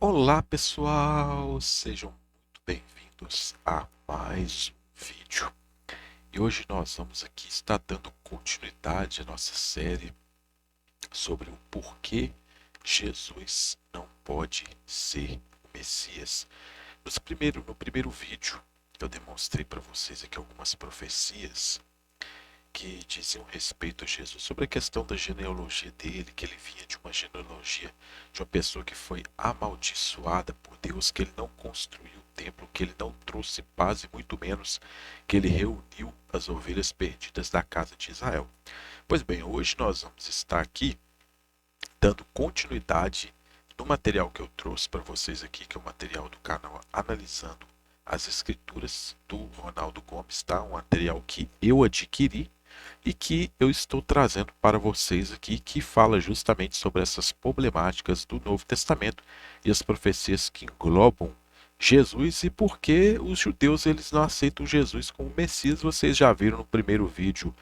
Olá pessoal, sejam muito bem-vindos a mais um vídeo. E hoje nós vamos aqui estar dando continuidade à nossa série sobre o porquê Jesus não pode ser o Messias. No primeiro vídeo eu demonstrei para vocês aqui algumas profecias que diziam respeito a Jesus, sobre a questão da genealogia dele, que ele vinha de uma genealogia de uma pessoa que foi amaldiçoada por Deus, que ele não construiu o templo, que ele não trouxe paz e muito menos que ele reuniu as ovelhas perdidas da casa de Israel. Pois bem, hoje nós vamos estar aqui dando continuidade no material que eu trouxe para vocês aqui, que é o material do canal Analisando as Escrituras, do Ronaldo Gomes, tá? Um material que eu adquiri e que eu estou trazendo para vocês aqui, que fala justamente sobre essas problemáticas do Novo Testamento e as profecias que englobam Jesus e por que os judeus eles não aceitam Jesus como Messias. Vocês já viram no primeiro vídeo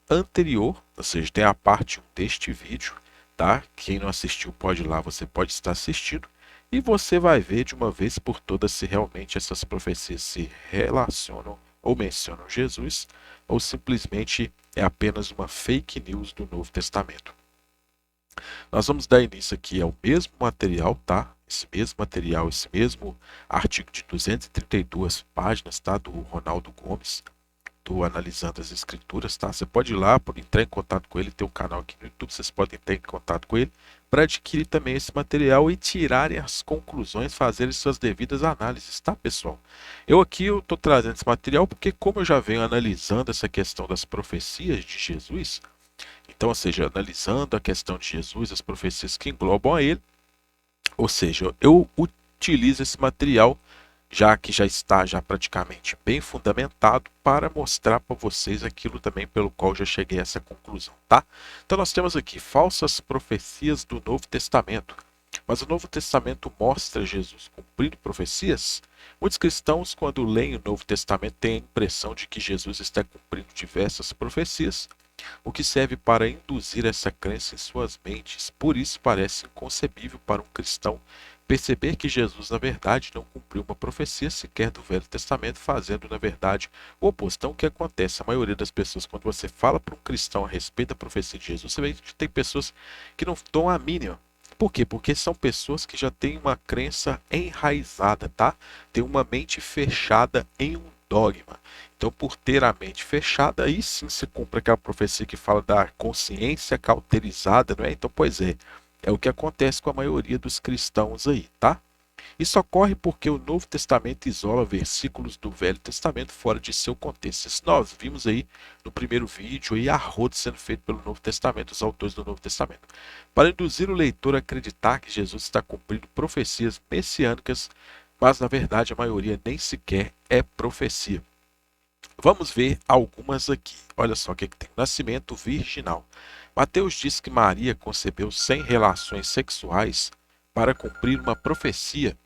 anterior, ou seja, tem a parte 1 deste vídeo, tá? Quem não assistiu pode ir lá, você pode estar assistindo e você vai ver de uma vez por todas se realmente essas profecias se relacionam ou mencionam Jesus ou simplesmente é apenas uma fake news do Novo Testamento. Nós vamos dar início aqui ao mesmo material, tá? Esse mesmo material, esse mesmo artigo de 232 páginas, tá? Do Ronaldo Gomes, do Analisando as Escrituras, tá? Você pode ir lá, pode entrar em contato com ele, tem um canal aqui no YouTube, vocês podem entrar em contato com ele para adquirir também esse material e tirarem as conclusões, fazerem suas devidas análises, tá, pessoal? Eu aqui estou trazendo esse material porque como eu já venho analisando essa questão das profecias de Jesus, então, ou seja, analisando a questão de Jesus, as profecias que englobam a ele, ou seja, eu utilizo esse material já que já está já praticamente bem fundamentado para mostrar para vocês aquilo também pelo qual já cheguei a essa conclusão, tá? Então nós temos aqui falsas profecias do Novo Testamento. Mas o Novo Testamento mostra Jesus cumprindo profecias? Muitos cristãos, quando leem o Novo Testamento, têm a impressão de que Jesus está cumprindo diversas profecias, o que serve para induzir essa crença em suas mentes. Por isso parece inconcebível para um cristão perceber que Jesus, na verdade, não cumpriu uma profecia sequer do Velho Testamento, fazendo, na verdade, o oposto. Então, o que acontece? A maioria das pessoas, quando você fala para um cristão a respeito da profecia de Jesus, você vê que tem pessoas que não dão a mínima. Por quê? Porque são pessoas que já têm uma crença enraizada, tá? Tem uma mente fechada em um dogma. Então, por ter a mente fechada, aí sim se cumpre aquela profecia que fala da consciência cauterizada, não é? Então, pois é o que acontece com a maioria dos cristãos aí, tá? Isso ocorre porque o Novo Testamento isola versículos do Velho Testamento fora de seu contexto. Isso nós vimos aí no primeiro vídeo, aí a roda sendo feito pelo Novo Testamento, os autores do Novo Testamento, para induzir o leitor a acreditar que Jesus está cumprindo profecias messiânicas, mas na verdade a maioria nem sequer é profecia. Vamos ver algumas aqui. Olha só o que tem. Nascimento virginal. Mateus diz que Maria concebeu sem relações sexuais para cumprir uma profecia,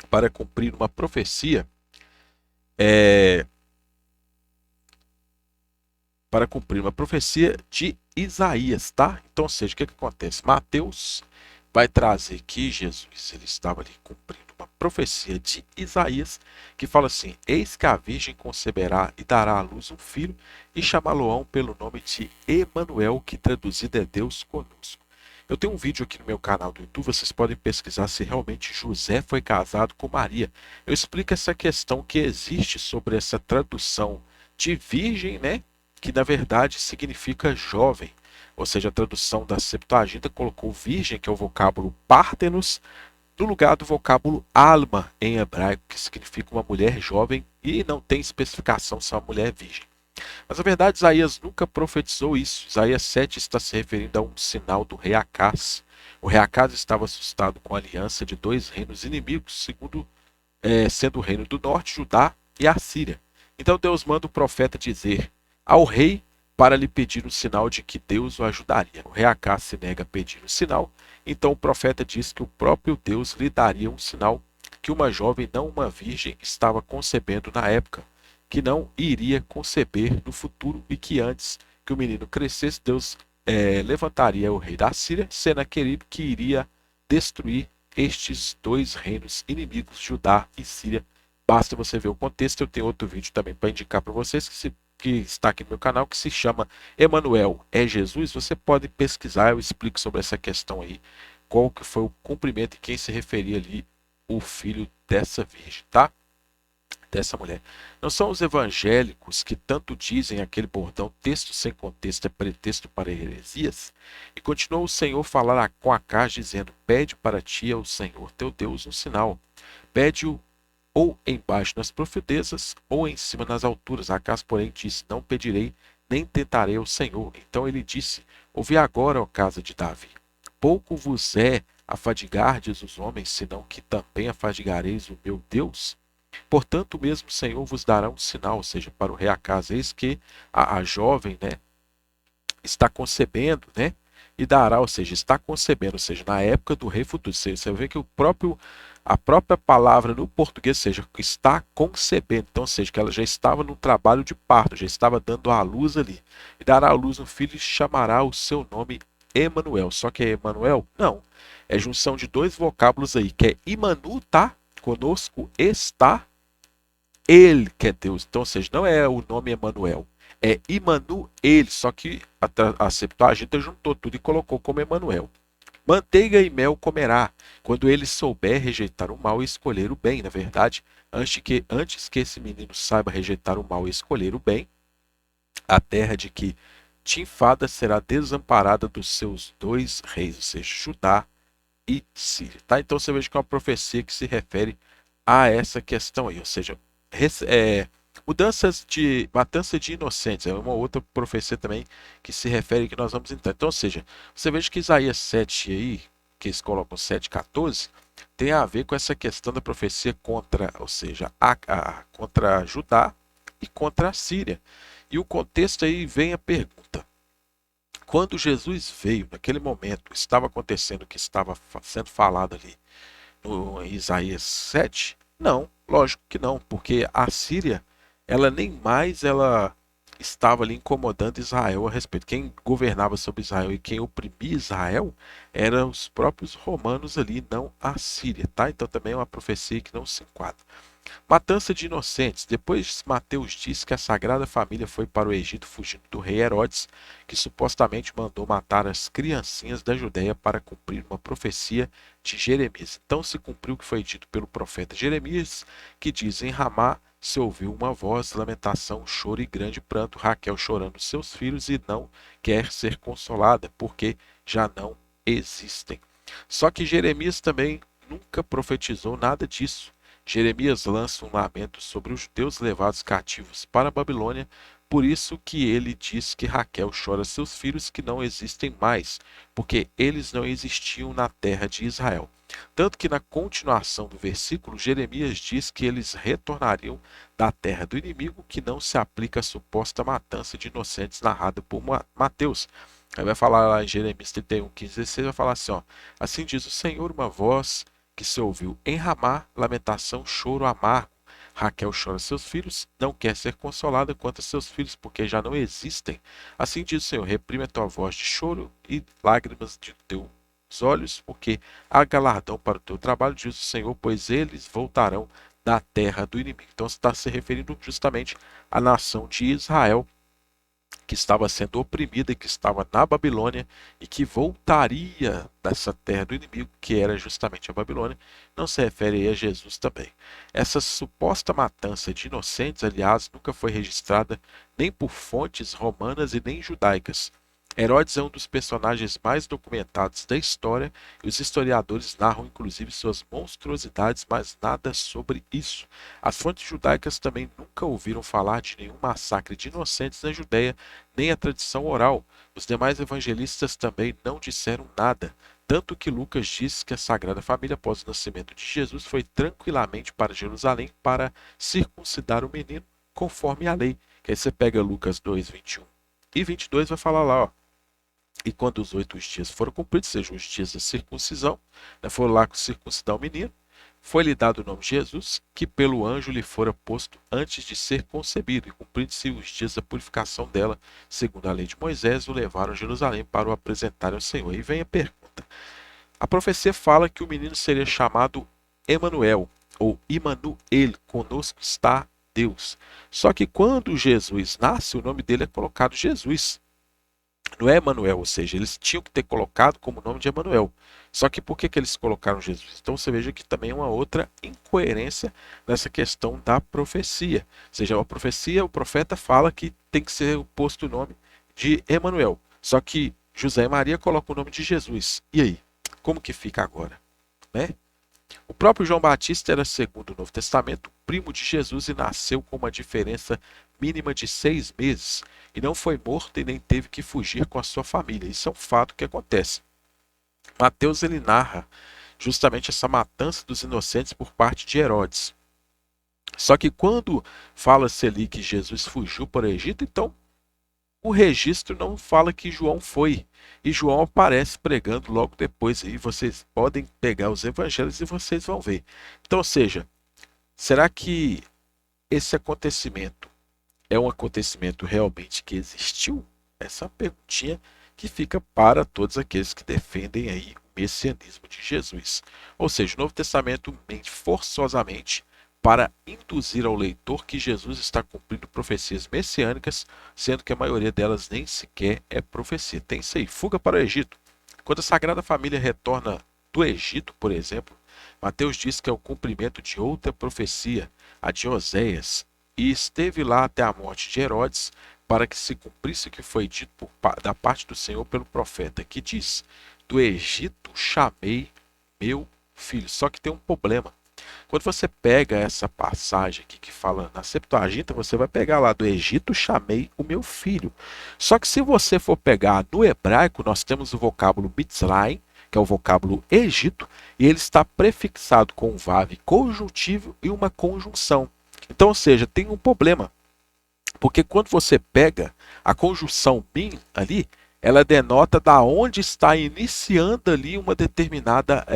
para cumprir uma profecia, é, para cumprir uma profecia de Isaías, tá? Então, ou seja, o que acontece? Mateus vai trazer que Jesus ele estava ali cumprindo uma profecia de Isaías que fala assim: Eis que a virgem conceberá e dará à luz um filho e chamá-lo-ão pelo nome de Emanuel, que traduzido é Deus conosco. Eu tenho um vídeo aqui no meu canal do YouTube, vocês podem pesquisar se realmente José foi casado com Maria. Eu explico essa questão que existe sobre essa tradução de virgem, né? Que na verdade significa jovem. Ou seja, a tradução da Septuaginta colocou virgem, que é o vocábulo partenos, no lugar do vocábulo alma em hebraico, que significa uma mulher jovem e não tem especificação se é uma mulher virgem. Mas na verdade Isaías nunca profetizou isso. Isaías 7 está se referindo a um sinal do rei Acás. O rei Acás estava assustado com a aliança de dois reinos inimigos, sendo o reino do norte, Judá e a Síria. Então Deus manda o profeta dizer ao rei para lhe pedir um sinal de que Deus o ajudaria. O rei Acás se nega a pedir um sinal, então o profeta diz que o próprio Deus lhe daria um sinal que uma jovem, não uma virgem, estava concebendo na época, que não iria conceber no futuro e que antes que o menino crescesse, Deus levantaria o rei da Síria, Senaqueribe, que iria destruir estes dois reinos inimigos, Judá e Síria. Basta você ver o contexto. Eu tenho outro vídeo também para indicar para vocês que está aqui no meu canal, que se chama Emanuel é Jesus. Você pode pesquisar, eu explico sobre essa questão aí, qual que foi o cumprimento e quem se referia ali o filho dessa virgem, tá? Dessa mulher. Não são os evangélicos que tanto dizem aquele bordão, texto sem contexto é pretexto para heresias? E continuou o Senhor falar com Acaz, dizendo: pede para ti ao Senhor teu Deus um sinal. Pede-o ou embaixo nas profundezas, ou em cima nas alturas. Acaz, porém, disse: não pedirei, nem tentarei ao Senhor. Então ele disse: ouvi agora, ó casa de Davi. Pouco vos é afadigardes os homens, senão que também afadigareis o meu Deus? Portanto, o mesmo Senhor vos dará um sinal, ou seja, para o rei Acaz, eis que a jovem, né, está concebendo, né, e dará, ou seja, está concebendo, ou seja, na época do rei futuro. Você vê que a própria palavra no português, ou seja, está concebendo, então, ou seja, que ela já estava no trabalho de parto, já estava dando à luz ali. E dará à luz um filho e chamará o seu nome Emanuel. Só que é Emanuel? Não. É junção de dois vocábulos aí, que é Imanu, tá? Conosco está ele, que é Deus. Então, ou seja, não é o nome Emanuel, é Imanu, ele. Só que a Septuaginta juntou tudo e colocou como Emanuel. Manteiga e mel comerá, quando ele souber rejeitar o mal e escolher o bem. Na verdade, antes que esse menino saiba rejeitar o mal e escolher o bem, a terra de que Tinfada será desamparada dos seus dois reis, ou seja, Judá e Síria. Tá? Então você veja que é uma profecia que se refere a essa questão aí, ou seja, matança de inocentes, é uma outra profecia também que se refere que nós vamos entrar. Então, ou seja, você veja que Isaías 7 aí, que eles colocam 7,14, tem a ver com essa questão da profecia contra, ou seja, contra Judá e contra a Síria. E o contexto aí vem a pergunta: quando Jesus veio, naquele momento, estava acontecendo o que estava sendo falado ali no Isaías 7? Não, lógico que não, porque a Síria, ela nem mais ela estava ali incomodando Israel a respeito. Quem governava sobre Israel e quem oprimia Israel eram os próprios romanos ali, não a Síria, tá? Então também é uma profecia que não se enquadra. Matança de inocentes. Depois Mateus diz que a Sagrada Família foi para o Egito fugindo do rei Herodes, que supostamente mandou matar as criancinhas da Judéia para cumprir uma profecia de Jeremias. Então se cumpriu o que foi dito pelo profeta Jeremias, que diz: em Ramá se ouviu uma voz, lamentação, choro e grande pranto, Raquel chorando seus filhos e não quer ser consolada, porque já não existem. Só que Jeremias também nunca profetizou nada disso. Jeremias lança um lamento sobre os judeus levados cativos para a Babilônia, por isso que ele diz que Raquel chora seus filhos que não existem mais, porque eles não existiam na terra de Israel. Tanto que na continuação do versículo, Jeremias diz que eles retornariam da terra do inimigo, que não se aplica à suposta matança de inocentes narrada por Mateus. Aí vai falar lá em Jeremias 31, 15, 16, vai falar assim, ó: assim diz o Senhor, uma voz que se ouviu em Ramá, lamentação, choro amargo. Raquel chora seus filhos, não quer ser consolada quanto a seus filhos, porque já não existem. Assim diz o Senhor: reprime a tua voz de choro e lágrimas de teus olhos, porque há galardão para o teu trabalho, diz o Senhor, pois eles voltarão da terra do inimigo. Então está se referindo justamente à nação de Israel, que estava sendo oprimida e que estava na Babilônia e que voltaria dessa terra do inimigo, que era justamente a Babilônia. Não se refere a Jesus também. Essa suposta matança de inocentes, aliás, nunca foi registrada nem por fontes romanas e nem judaicas. Herodes é um dos personagens mais documentados da história e os historiadores narram inclusive suas monstruosidades, mas nada sobre isso. As fontes judaicas também nunca ouviram falar de nenhum massacre de inocentes na Judéia, nem a tradição oral. Os demais evangelistas também não disseram nada. Tanto que Lucas diz que a Sagrada Família, após o nascimento de Jesus, foi tranquilamente para Jerusalém para circuncidar o menino, conforme a lei. Que aí você pega Lucas 2, 21 e 22, vai falar lá, ó: e quando os 8 dias foram cumpridos, sejam os dias da circuncisão, né, foram lá circuncidar o menino, foi-lhe dado o nome de Jesus, que pelo anjo lhe fora posto antes de ser concebido, e cumprindo-se os dias da purificação dela, segundo a lei de Moisés, o levaram a Jerusalém para o apresentarem ao Senhor. E vem a pergunta: A profecia fala que o menino seria chamado Emanuel, ou Imanuel, conosco está Deus. Só que quando Jesus nasce, o nome dele é colocado Jesus. Não é Emanuel, ou seja, eles tinham que ter colocado como nome de Emanuel. Só que por que eles colocaram Jesus? Então você veja que também é uma outra incoerência nessa questão da profecia. Ou seja, a profecia, o profeta fala que tem que ser posto o nome de Emanuel. Só que José e Maria colocam o nome de Jesus. E aí? Como que fica agora? Né? O próprio João Batista era, segundo o Novo Testamento, primo de Jesus e nasceu com uma diferença mínima de 6 meses. E não foi morto e nem teve que fugir com a sua família. Isso é um fato que acontece. Mateus ele narra justamente essa matança dos inocentes por parte de Herodes. Só que quando fala-se ali que Jesus fugiu para o Egito, então o registro não fala que João foi. E João aparece pregando logo depois. E vocês podem pegar os evangelhos e vocês vão ver. Então, ou seja, será que esse acontecimento é um acontecimento realmente que existiu? Essa é uma perguntinha que fica para todos aqueles que defendem aí o messianismo de Jesus. Ou seja, o Novo Testamento mente forçosamente para induzir ao leitor que Jesus está cumprindo profecias messiânicas, sendo que a maioria delas nem sequer é profecia. Tem isso aí, fuga para o Egito. Quando a Sagrada Família retorna do Egito, por exemplo, Mateus diz que é o cumprimento de outra profecia, a de Oséias, e esteve lá até a morte de Herodes, para que se cumprisse o que foi dito da parte do Senhor pelo profeta, que diz: do Egito chamei meu filho. Só que tem um problema. Quando você pega essa passagem aqui que fala na Septuaginta, você vai pegar lá: do Egito chamei o meu filho. Só que se você for pegar no hebraico, nós temos o vocábulo Mitzrayim, que é o vocábulo Egito, e ele está prefixado com um vav conjuntivo e uma conjunção. Então, ou seja, tem um problema. Porque quando você pega a conjunção min ali, ela denota da onde está iniciando ali uma determinada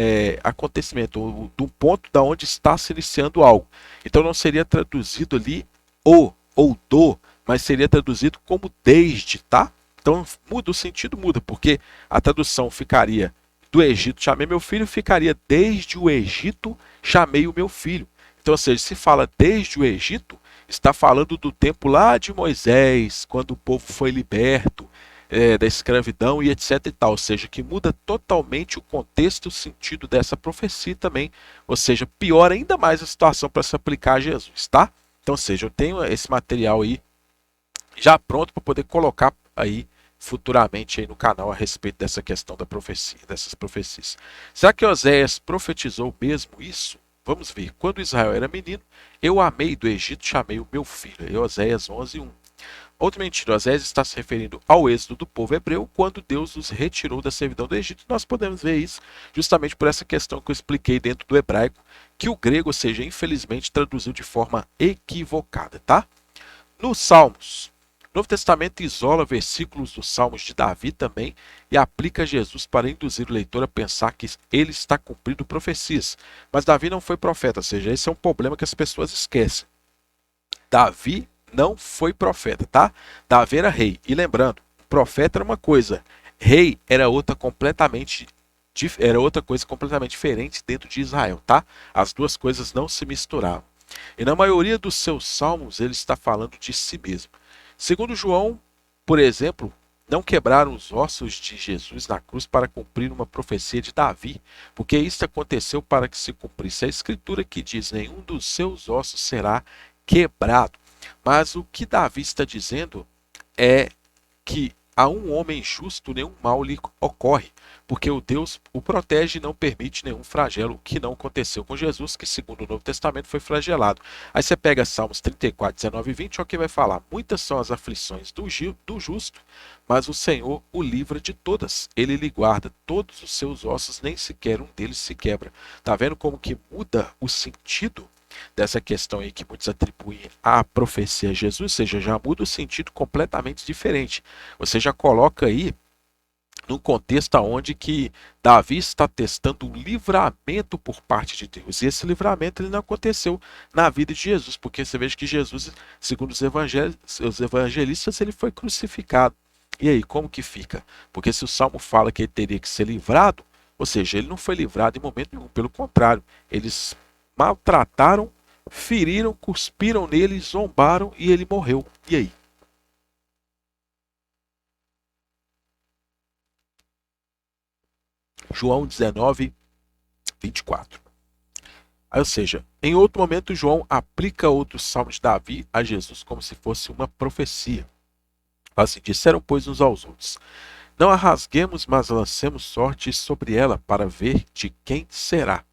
acontecimento, ou do ponto da onde está se iniciando algo. Então não seria traduzido ali o ou do, mas seria traduzido como desde, tá? Então muda o sentido, muda, porque a tradução ficaria: do Egito chamei meu filho, ficaria: desde o Egito chamei o meu filho. Então, ou seja, se fala desde o Egito, está falando do tempo lá de Moisés, quando o povo foi liberto da escravidão e etc e tal. Ou seja, que muda totalmente o contexto e o sentido dessa profecia também. Ou seja, piora ainda mais a situação para se aplicar a Jesus, tá? Então, ou seja, eu tenho esse material aí já pronto para poder colocar aí futuramente aí no canal a respeito dessa questão da profecia, dessas profecias. Será que Oséias profetizou mesmo isso? Vamos ver. Quando Israel era menino, eu amei do Egito, chamei o meu filho. Em Oséias 11:1. Outra mentira, Oséias está se referindo ao êxodo do povo hebreu, quando Deus os retirou da servidão do Egito. Nós podemos ver isso justamente por essa questão que eu expliquei dentro do hebraico, que o grego, ou seja, infelizmente traduziu de forma equivocada, tá? Nos Salmos, o Novo Testamento isola versículos dos Salmos de Davi também e aplica Jesus para induzir o leitor a pensar que ele está cumprindo profecias. Mas Davi não foi profeta, ou seja, esse é um problema que as pessoas esquecem. Davi não foi profeta, tá? Davi era rei. E lembrando, profeta era uma coisa, rei era outra coisa completamente diferente dentro de Israel, tá? As duas coisas não se misturavam. E na maioria dos seus salmos ele está falando de si mesmo. Segundo João, por exemplo, não quebraram os ossos de Jesus na cruz para cumprir uma profecia de Davi, porque isso aconteceu para que se cumprisse a escritura que diz: nenhum dos seus ossos será quebrado. Mas o que Davi está dizendo é que a um homem justo nenhum mal lhe ocorre, porque o Deus o protege e não permite nenhum flagelo, o que não aconteceu com Jesus, que segundo o Novo Testamento foi flagelado. Aí você pega Salmos 34, 19 e 20, o que vai falar: muitas são as aflições do justo, mas o Senhor o livra de todas. Ele lhe guarda todos os seus ossos, nem sequer um deles se quebra. Tá vendo como que muda o sentido dessa questão aí que muitos atribuem à profecia a Jesus? Ou seja, já muda o sentido completamente diferente. Você já coloca aí num contexto onde que Davi está testando um livramento por parte de Deus. E esse livramento ele não aconteceu na vida de Jesus, porque você veja que Jesus, segundo os evangelistas, ele foi crucificado. E aí, como que fica? Porque se o Salmo fala que ele teria que ser livrado, Ou seja, ele não foi livrado em momento nenhum, pelo contrário, eles maltrataram, feriram, cuspiram nele, zombaram e ele morreu. E aí? João 19, 24. Aí, ou seja, em outro momento, João aplica outro salmo de Davi a Jesus como se fosse uma profecia. Assim, disseram, pois, uns aos outros: não a rasguemos, mas lancemos sorte sobre ela, para ver de quem será.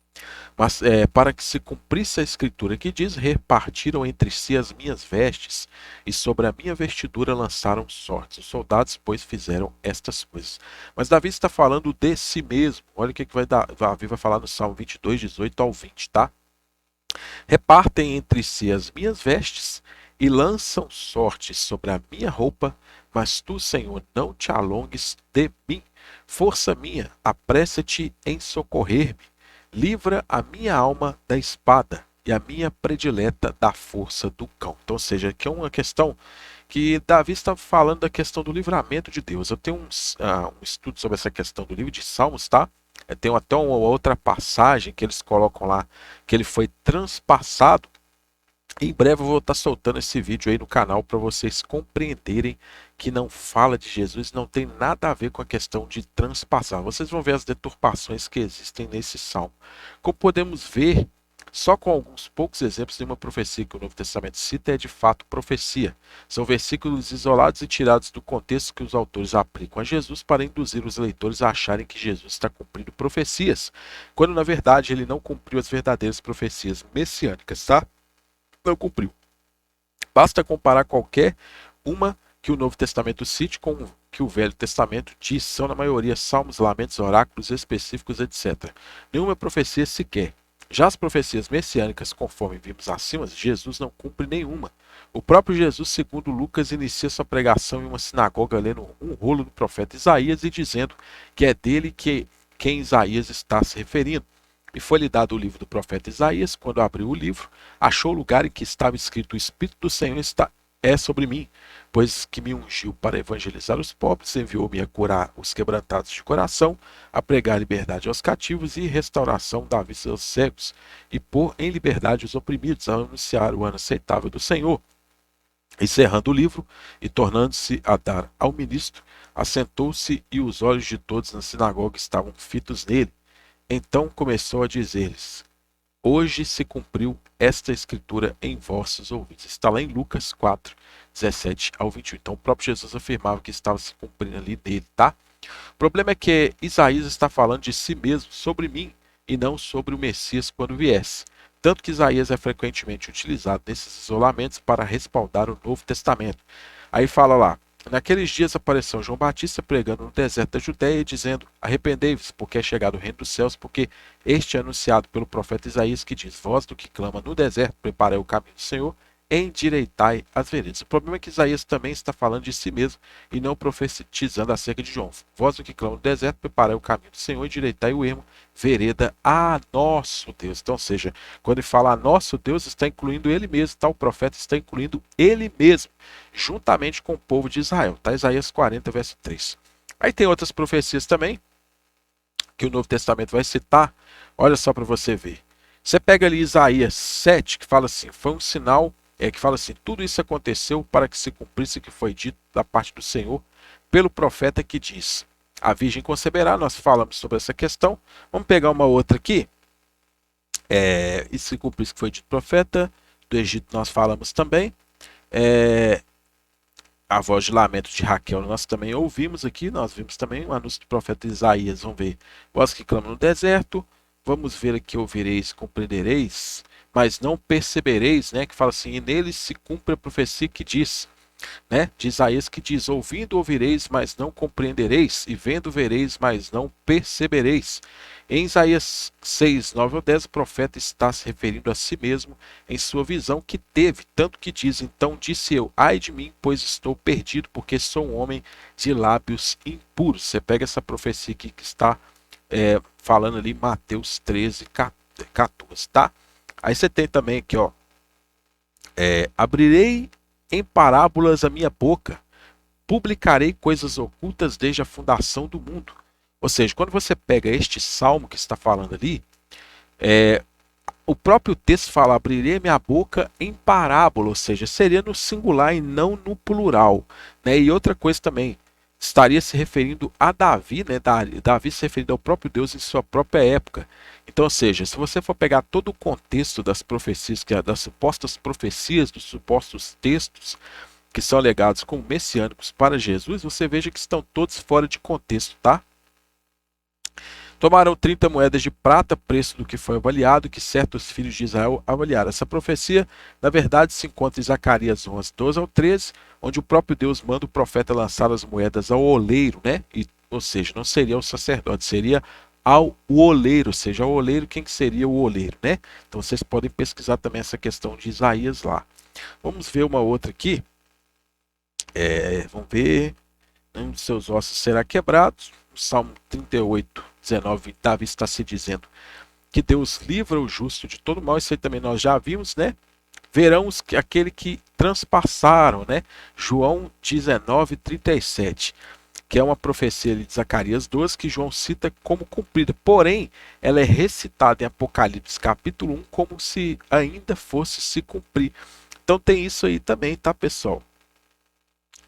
Mas para que se cumprisse a escritura que diz: repartiram entre si as minhas vestes, e sobre a minha vestidura lançaram sortes. Os soldados, pois, fizeram estas coisas. Mas Davi está falando de si mesmo. Olha o que Davi vai falar no Salmo 22, 18 ao 20, tá? Repartem entre si as minhas vestes e lançam sorte sobre a minha roupa, mas tu, Senhor, não te alongues de mim. Força minha, apressa-te em socorrer-me. Livra a minha alma da espada e a minha predileta da força do cão. Então, ou seja, aqui é uma questão que Davi está falando da questão do livramento de Deus. Eu tenho um estudo sobre essa questão do livro de Salmos, tá? Tem até uma outra passagem que eles colocam lá, que ele foi transpassado. Em breve eu vou estar soltando esse vídeo aí no canal para vocês compreenderem que não fala de Jesus, não tem nada a ver com a questão de transpassar. Vocês vão ver as deturpações que existem nesse salmo. Como podemos ver, só com alguns poucos exemplos de uma profecia que o Novo Testamento cita é de fato profecia. São versículos isolados e tirados do contexto que os autores aplicam a Jesus para induzir os leitores a acharem que Jesus está cumprindo profecias, quando na verdade ele não cumpriu as verdadeiras profecias messiânicas, tá? Não cumpriu. Basta comparar qualquer uma que o Novo Testamento cite com o que o Velho Testamento diz. São na maioria salmos, lamentos, oráculos específicos, etc. Nenhuma profecia sequer. Já as profecias messiânicas, conforme vimos acima, Jesus não cumpre nenhuma. O próprio Jesus, segundo Lucas, inicia sua pregação em uma sinagoga lendo um rolo do profeta Isaías e dizendo que é dele que quem Isaías está se referindo. E foi-lhe dado o livro do profeta Isaías. Quando abriu o livro, achou o lugar em que estava escrito: o Espírito do Senhor é sobre mim, pois que me ungiu para evangelizar os pobres, enviou-me a curar os quebrantados de coração, a pregar liberdade aos cativos e restauração da vista aos cegos, e pôr em liberdade os oprimidos, a anunciar o ano aceitável do Senhor. Encerrando o livro e tornando-se a dar ao ministro, assentou-se e os olhos de todos na sinagoga estavam fitos nele. Então começou a dizer-lhes: hoje se cumpriu esta escritura em vossos ouvidos. Está lá em Lucas 4, 17 ao 21. Então o próprio Jesus afirmava que estava se cumprindo ali nele, tá? O problema é que Isaías está falando de si mesmo, sobre mim, e não sobre o Messias quando viesse. Tanto que Isaías é frequentemente utilizado nesses isolamentos para respaldar o Novo Testamento. Aí fala lá: naqueles dias apareceu João Batista pregando no deserto da Judéia, dizendo: arrependei-vos, porque é chegado o reino dos céus, porque este é anunciado pelo profeta Isaías, que diz: voz do que clama no deserto, preparei o caminho do Senhor, endireitai as veredas. O problema é que Isaías também está falando de si mesmo e não profetizando acerca de João. Voz do que clama no deserto, preparei o caminho do Senhor, endireitai o ermo, vereda a nosso Deus. Então, ou seja, quando ele fala a nosso Deus, está incluindo ele mesmo, tá? O profeta está incluindo ele mesmo, juntamente com o povo de Israel, tá? Isaías 40, verso 3. Aí tem outras profecias também, que o Novo Testamento vai citar. Olha só para você ver. Você pega ali Isaías 7, que fala assim: foi um sinal, que fala assim: tudo isso aconteceu para que se cumprisse o que foi dito da parte do Senhor pelo profeta que diz: a virgem conceberá. Nós falamos sobre essa questão. Vamos pegar uma outra aqui. E se cumprisse o que foi dito profeta do Egito, nós falamos também. A voz de lamento de Raquel nós também ouvimos aqui. Nós vimos também o anúncio do profeta Isaías. Vamos ver: voz que clama no deserto. Vamos ver aqui: ouvireis, compreendereis, mas não percebereis, né? Que fala assim: e nele se cumpre a profecia que diz, né? De Isaías, que diz: ouvindo ouvireis, mas não compreendereis, e vendo vereis, mas não percebereis. Em Isaías 6, 9 ou 10, o profeta está se referindo a si mesmo em sua visão que teve, tanto que diz: então disse eu, ai de mim, pois estou perdido, porque sou um homem de lábios impuros. Você pega essa profecia aqui que está falando ali, Mateus 13, 14, tá? Aí você tem também aqui, ó: abrirei em parábolas a minha boca, publicarei coisas ocultas desde a fundação do mundo, Ou seja, quando você pega este salmo que está falando ali, é, o próprio texto fala, abrirei minha boca em parábola, ou seja, seria no singular e não no plural. Né? E outra coisa também, estaria se referindo a Davi, né? Davi se referindo ao próprio Deus em sua própria época. Então, ou seja, se você for pegar todo o contexto das profecias, das supostas profecias, dos supostos textos que são alegados como messiânicos para Jesus, você veja que estão todos fora de contexto, tá? Tomaram 30 moedas de prata, preço do que foi avaliado, que certos filhos de Israel avaliaram. Essa profecia, na verdade, se encontra em Zacarias 11, 12 ao 13, onde o próprio Deus manda o profeta lançar as moedas ao oleiro, né? Ou seja, não seria o sacerdote, seria ao oleiro, ou seja, ao oleiro, quem que seria o oleiro, né? Então vocês podem pesquisar também essa questão de Isaías lá. Vamos ver uma outra aqui. Vamos ver. Um de seus ossos será quebrado. O Salmo 38, 19, Davi está se dizendo que Deus livra o justo de todo mal. Isso aí também nós já vimos, né? Verão aquele que transpassaram, né? João 19, 37, que é uma profecia de Zacarias 12 que João cita como cumprida. Porém, ela é recitada em Apocalipse capítulo 1 como se ainda fosse se cumprir. Então tem isso aí também, tá, pessoal?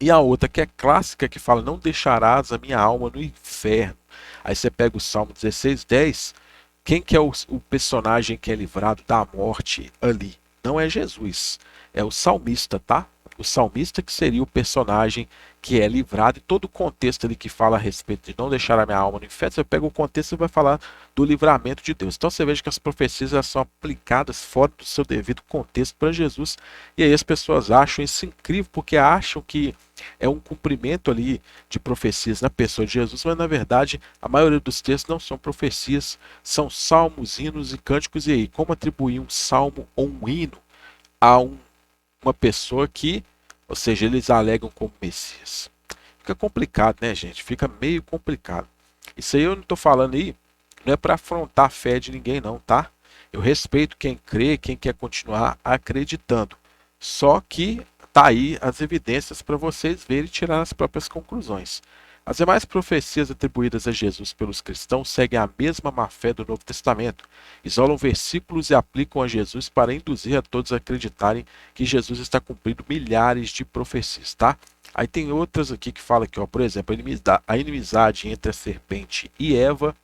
E a outra que é clássica, que fala, não deixarás a minha alma no inferno. Aí você pega o Salmo 16, 10. Quem que é o personagem que é livrado da morte ali? Não é Jesus, é o salmista, tá? O salmista que seria o personagem que é livrado, e todo o contexto ali que fala a respeito de não deixar a minha alma no inferno, você pega o contexto e vai falar do livramento de Deus. Então você veja que as profecias elas são aplicadas fora do seu devido contexto para Jesus, e aí as pessoas acham isso incrível, porque acham que é um cumprimento ali de profecias na pessoa de Jesus, mas na verdade a maioria dos textos não são profecias, são salmos, hinos e cânticos. E aí, como atribuir um salmo ou um hino a uma pessoa que, ou seja, eles alegam como Messias? Fica complicado, né, gente? Fica meio complicado. Isso aí eu não estou falando aí, não é para afrontar a fé de ninguém, não, tá? Eu respeito quem crê, quem quer continuar acreditando. Só que tá aí as evidências para vocês verem e tirar as próprias conclusões. As demais profecias atribuídas a Jesus pelos cristãos seguem a mesma má-fé do Novo Testamento. Isolam versículos e aplicam a Jesus para induzir a todos a acreditarem que Jesus está cumprindo milhares de profecias, tá? Aí tem outras aqui que fala aqui, ó, por exemplo, a inimizade entre a serpente e Eva,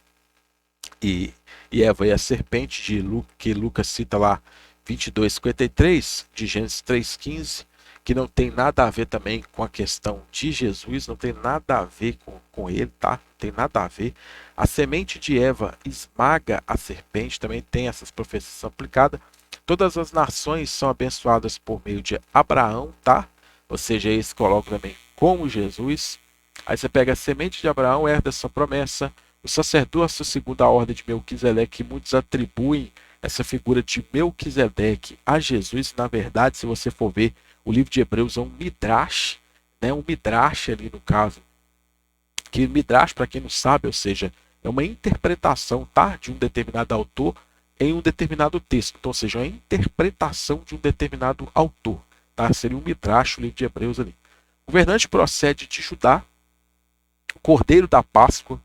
e Eva e a serpente, que Lucas cita lá 22:53, de Gênesis 3:15, que não tem nada a ver também com a questão de Jesus, não tem nada a ver com ele, tá? Não tem nada a ver. A semente de Eva esmaga a serpente, também tem essas profecias aplicadas. Todas as nações são abençoadas por meio de Abraão, tá? Ou seja, eles colocam também como Jesus. Aí você pega a semente de Abraão, herda essa promessa. O sacerdócio segundo a ordem de Melquisedeque, que muitos atribuem essa figura de Melquisedeque a Jesus. Na verdade, se você for ver, o livro de Hebreus é um midrash, né? Um midrash ali no caso. Que midrash, para quem não sabe, ou seja, é uma interpretação, tá? De um determinado autor em um determinado texto. Então, ou seja, uma interpretação de um determinado autor. Tá? Seria um midrash, o livro de Hebreus ali. O governante procede de Judá, o cordeiro da Páscoa,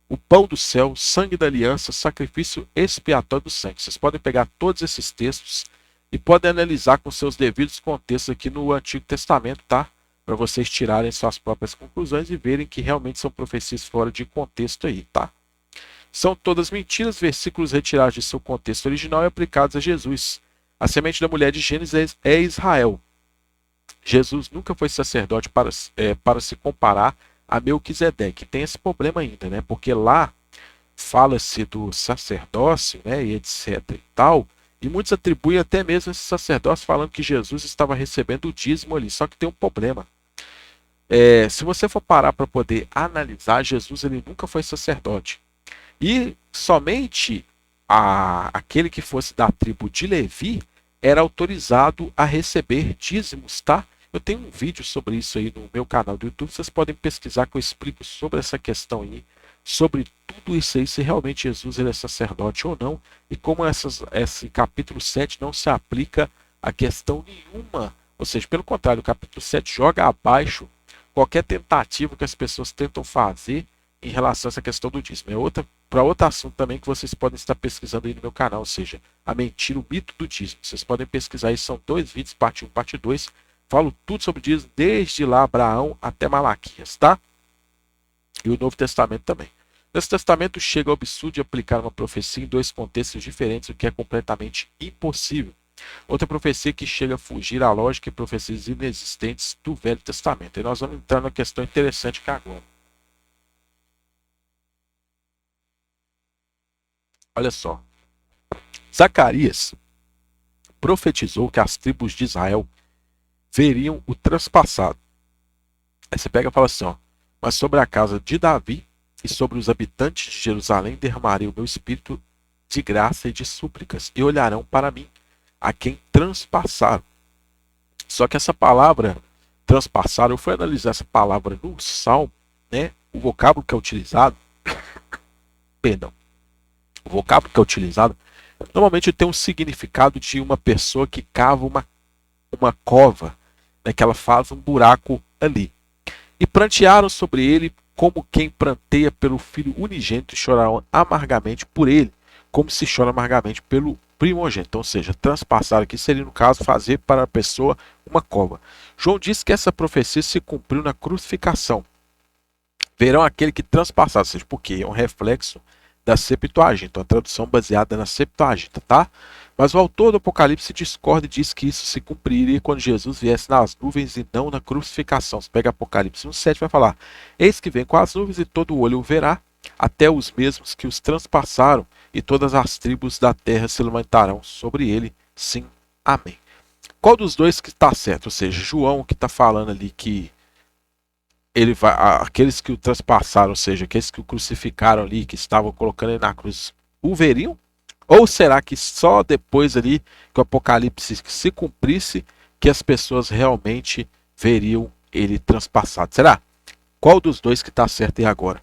o pão do céu, sangue da aliança, sacrifício expiatório do sangue. Vocês podem pegar todos esses textos e podem analisar com seus devidos contextos aqui no Antigo Testamento, tá? Para vocês tirarem suas próprias conclusões e verem que realmente são profecias fora de contexto aí, tá? São todas mentiras, versículos retirados de seu contexto original e aplicados a Jesus. A semente da mulher de Gênesis é Israel. Jesus nunca foi sacerdote para se comparar a Melquisedeque. Tem esse problema ainda, né? Porque lá fala-se do sacerdócio, né, e etc e tal, e muitos atribuem até mesmo esse sacerdócio falando que Jesus estava recebendo o dízimo ali. Só que tem um problema. Se você for parar para poder analisar, Jesus ele nunca foi sacerdote. E somente aquele que fosse da tribo de Levi era autorizado a receber dízimos, tá? Eu tenho um vídeo sobre isso aí no meu canal do YouTube, vocês podem pesquisar que eu explico sobre essa questão aí, sobre tudo isso aí, se realmente Jesus ele é sacerdote ou não, e como esse capítulo 7 não se aplica a questão nenhuma. Ou seja, pelo contrário, o capítulo 7 joga abaixo qualquer tentativa que as pessoas tentam fazer em relação a essa questão do dízimo. É para outro assunto também que vocês podem estar pesquisando aí no meu canal, ou seja, a mentira, o mito do dízimo. Vocês podem pesquisar aí, são 2 vídeos, parte 1, parte 2. Falo tudo sobre dízimo, desde lá Abraão até Malaquias, tá? E o Novo Testamento também. Nesse testamento chega ao absurdo de aplicar uma profecia em 2 contextos diferentes, o que é completamente impossível. Outra profecia que chega a fugir à lógica e profecias inexistentes do Velho Testamento. E nós vamos entrar numa questão interessante que agora. Olha só. Zacarias profetizou que as tribos de Israel veriam o transpassado. Aí você pega e fala assim, ó, mas sobre a casa de Davi e sobre os habitantes de Jerusalém derramarei o meu espírito de graça e de súplicas, e olharão para mim, a quem transpassaram. Só que essa palavra transpassaram, eu fui analisar essa palavra no Salmo, né? O vocábulo que é utilizado, perdão, o vocábulo que é utilizado, normalmente tem um significado de uma pessoa que cava uma cova, né? Que ela faz um buraco ali. E prantearam sobre ele como quem pranteia pelo filho unigênito, e chorarão amargamente por ele, como se chora amargamente pelo primogênito. Ou seja, transpassar aqui seria, no caso, fazer para a pessoa uma cova. João diz que essa profecia se cumpriu na crucificação. Verão aquele que transpassar, ou seja, porque é um reflexo da Septuaginta, uma tradução baseada na Septuaginta, tá? Mas o autor do Apocalipse discorda e diz que isso se cumpriria quando Jesus viesse nas nuvens e não na crucificação. Você pega Apocalipse 1,7 vai falar: eis que vem com as nuvens e todo olho o verá, até os mesmos que os transpassaram, e todas as tribos da terra se lamentarão sobre ele. Sim, amém. Qual dos dois que está certo? Ou seja, João que está falando ali que ele vai, aqueles que o transpassaram, ou seja, aqueles que o crucificaram ali, que estavam colocando ele na cruz, o veriam? Ou será que só depois ali que o Apocalipse se cumprisse que as pessoas realmente veriam ele transpassado? Será? Qual dos dois que está certo e agora?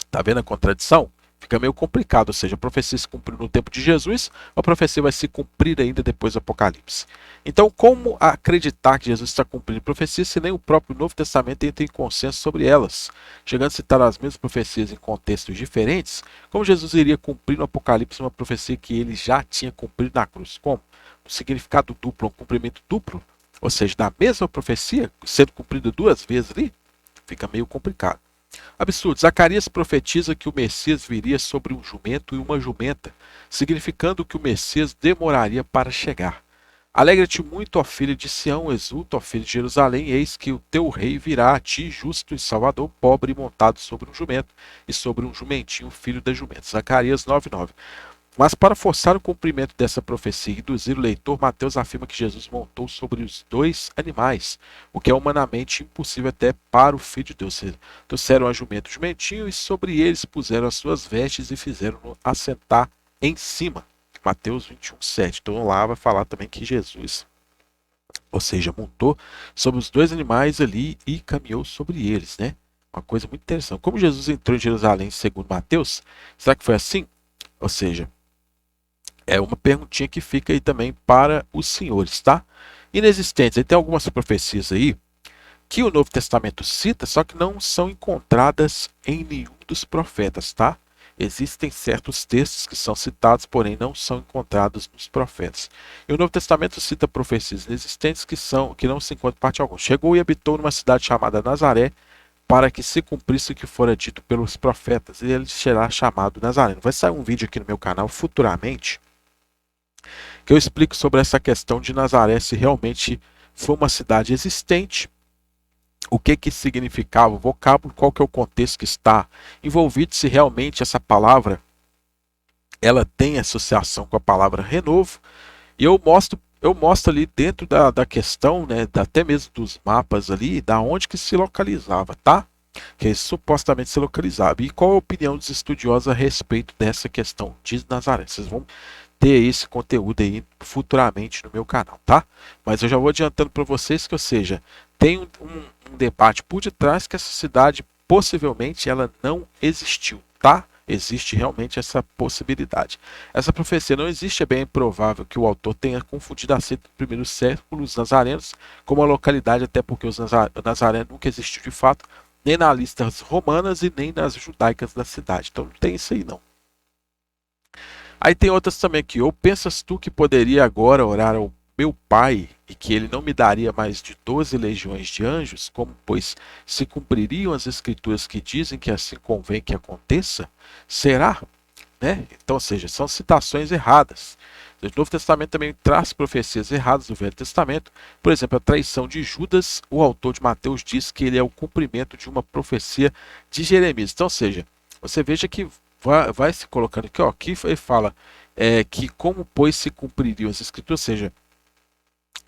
Tá vendo a contradição? Fica meio complicado, ou seja, a profecia se cumpriu no tempo de Jesus, a profecia vai se cumprir ainda depois do Apocalipse. Então, como acreditar que Jesus está cumprindo profecias se nem o próprio Novo Testamento entra em consenso sobre elas? Chegando a citar as mesmas profecias em contextos diferentes, como Jesus iria cumprir no Apocalipse uma profecia que ele já tinha cumprido na cruz? Como? Um significado duplo, um cumprimento duplo? Ou seja, da mesma profecia, sendo cumprida 2 vezes ali? Fica meio complicado. Absurdo. Zacarias profetiza que o Messias viria sobre um jumento e uma jumenta, significando que o Messias demoraria para chegar. Alegra-te muito, ó filha de Sião, exulta, ó filha de Jerusalém, eis que o teu rei virá a ti, justo e salvador, pobre e montado sobre um jumento, e sobre um jumentinho, filho da jumenta. Zacarias 9:9. Mas para forçar o cumprimento dessa profecia e induzir o leitor, Mateus afirma que Jesus montou sobre os 2 animais, o que é humanamente impossível até para o Filho de Deus. Trouxeram a jumento e o jumentinho, e sobre eles puseram as suas vestes e fizeram-no assentar em cima. Mateus 21:7. Então lá vai falar também que Jesus, ou seja, montou sobre os 2 animais ali e caminhou sobre eles, né? Uma coisa muito interessante. Como Jesus entrou em Jerusalém, segundo Mateus, será que foi assim? Ou seja, é uma perguntinha que fica aí também para os senhores, tá? Inexistentes. Aí tem algumas profecias aí que o Novo Testamento cita, só que não são encontradas em nenhum dos profetas, tá? Existem certos textos que são citados, porém não são encontrados nos profetas. E o Novo Testamento cita profecias inexistentes que não se encontram em parte alguma. Chegou e habitou numa cidade chamada Nazaré, para que se cumprisse o que fora dito pelos profetas, e ele será chamado Nazareno. Vai sair um vídeo aqui no meu canal futuramente, que eu explico sobre essa questão de Nazaré, se realmente foi uma cidade existente, o que significava o vocábulo, qual que é o contexto que está envolvido, se realmente essa palavra ela tem associação com a palavra renovo, e eu mostro ali dentro da questão, né, até mesmo dos mapas ali, da onde que se localizava, tá? Que supostamente se localizava. E qual a opinião dos estudiosos a respeito dessa questão de Nazaré? Vocês vão ter esse conteúdo aí futuramente no meu canal, tá? Mas eu já vou adiantando para vocês que, ou seja, tem um debate por detrás que essa cidade possivelmente ela não existiu, tá? Existe realmente essa possibilidade. Essa profecia não existe, é bem provável que o autor tenha confundido a seita dos primeiros séculos nazarenos com uma localidade, até porque os nazarenos nunca existiu de fato, nem nas listas romanas e nem nas judaicas da cidade. Então não tem isso aí não. Aí tem outras também aqui. Ou pensas tu que poderia agora orar ao meu pai e que ele não me daria mais de 12 legiões de anjos, como pois se cumpririam as escrituras que dizem que assim convém que aconteça? Será? Né? Então, ou seja, são citações erradas. O Novo Testamento também traz profecias erradas do Velho Testamento. Por exemplo, a traição de Judas, o autor de Mateus diz que ele é o cumprimento de uma profecia de Jeremias. Então, ou seja, você veja que vai se colocando aqui, ó, aqui ele fala que como pois se cumpririam as escrituras, ou seja,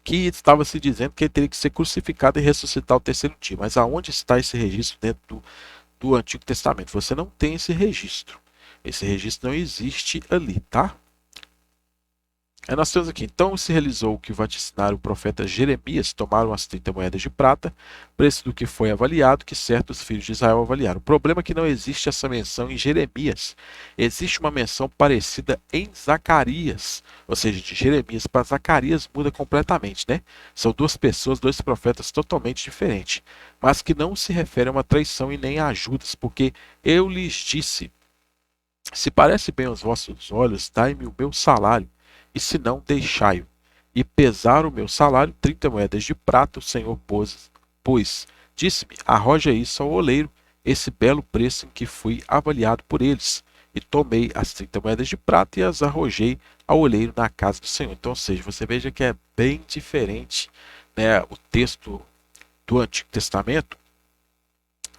que estava se dizendo que ele teria que ser crucificado e ressuscitar ao terceiro dia. Mas aonde está esse registro dentro do Antigo Testamento? Você não tem esse registro. Esse registro não existe ali, tá? Aí nós temos aqui, então se realizou o que vaticinaram o profeta Jeremias, tomaram as 30 moedas de prata, preço do que foi avaliado, que certos filhos de Israel avaliaram. O problema é que não existe essa menção em Jeremias. Existe uma menção parecida em Zacarias, ou seja, de Jeremias para Zacarias muda completamente, né? São duas pessoas, dois profetas totalmente diferentes, mas que não se refere a uma traição e nem a Judas, porque eu lhes disse, se parece bem aos vossos olhos, dai-me o meu salário, e se não, deixai-o. E pesar o meu salário, 30 moedas de prata, o Senhor pois disse-me, arroja isso ao oleiro, esse belo preço em que fui avaliado por eles. E tomei as 30 moedas de prata e as arrojei ao oleiro na casa do Senhor. Então, ou seja, você veja que é bem diferente, né, o texto do Antigo Testamento,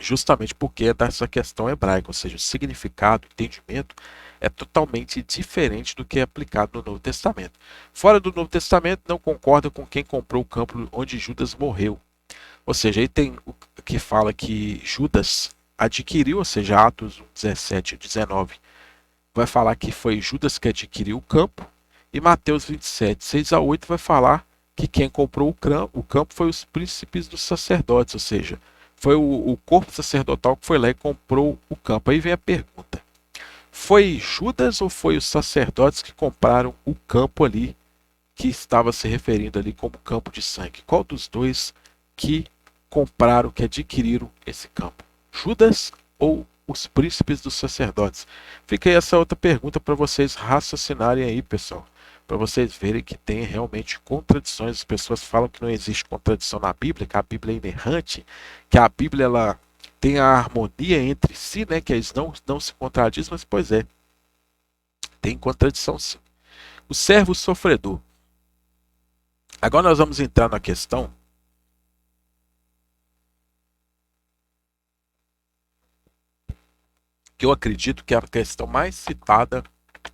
justamente porque é dessa questão hebraica, ou seja, o significado, o entendimento é totalmente diferente do que é aplicado no Novo Testamento. Fora do Novo Testamento, não concorda com quem comprou o campo onde Judas morreu. Ou seja, aí tem o que fala que Judas adquiriu, ou seja, Atos 17 e 19, vai falar que foi Judas que adquiriu o campo, e Mateus 27, 6 a 8 vai falar que quem comprou o campo foi os príncipes dos sacerdotes, ou seja, foi o corpo sacerdotal que foi lá e comprou o campo. Aí vem a pergunta: foi Judas ou foi os sacerdotes que compraram o campo ali, que estava se referindo ali como campo de sangue? Qual dos dois que compraram, que adquiriram esse campo? Judas ou os príncipes dos sacerdotes? Fica aí essa outra pergunta para vocês raciocinarem aí, pessoal. Para vocês verem que tem realmente contradições. As pessoas falam que não existe contradição na Bíblia, que a Bíblia é inerrante, que a Bíblia ela tem a harmonia entre si, né? Que eles não se contradizem, mas pois é, tem contradição sim. O servo sofredor. Agora nós vamos entrar na questão que eu acredito que é a questão mais citada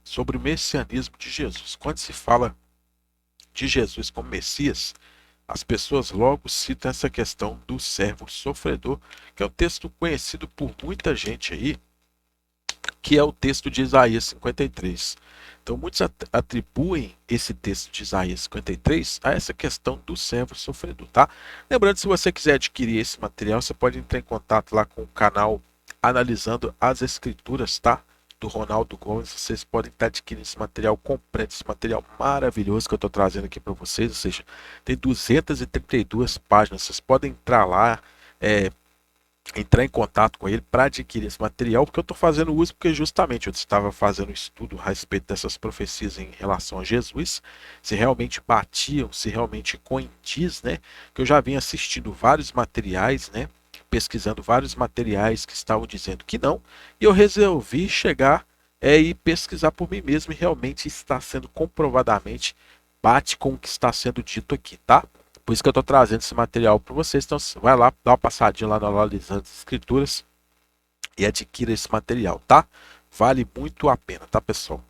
sobre o messianismo de Jesus. Quando se fala de Jesus como Messias, as pessoas logo citam essa questão do servo sofredor, que é um texto conhecido por muita gente aí, que é o texto de Isaías 53. Então, muitos atribuem esse texto de Isaías 53 a essa questão do servo sofredor, tá? Lembrando, se você quiser adquirir esse material, você pode entrar em contato lá com o canal Analisando as Escrituras, tá? Do Ronaldo Gomes. Vocês podem estar adquirindo esse material completo, esse material maravilhoso que eu estou trazendo aqui para vocês. Ou seja, tem 232 páginas. Vocês podem entrar lá, entrar em contato com ele para adquirir esse material, porque eu estou fazendo uso, porque justamente eu estava fazendo um estudo a respeito dessas profecias em relação a Jesus, se realmente batiam, se realmente coincidiam, né? Que eu já vinha assistindo vários materiais, né? Pesquisando vários materiais que estavam dizendo que não, e eu resolvi chegar e pesquisar por mim mesmo, e realmente está sendo comprovadamente bate com o que está sendo dito aqui, tá? Por isso que eu estou trazendo esse material para vocês. Então, vai lá, dá uma passadinha lá no Analisando as Escrituras e adquira esse material, tá? Vale muito a pena, tá, pessoal?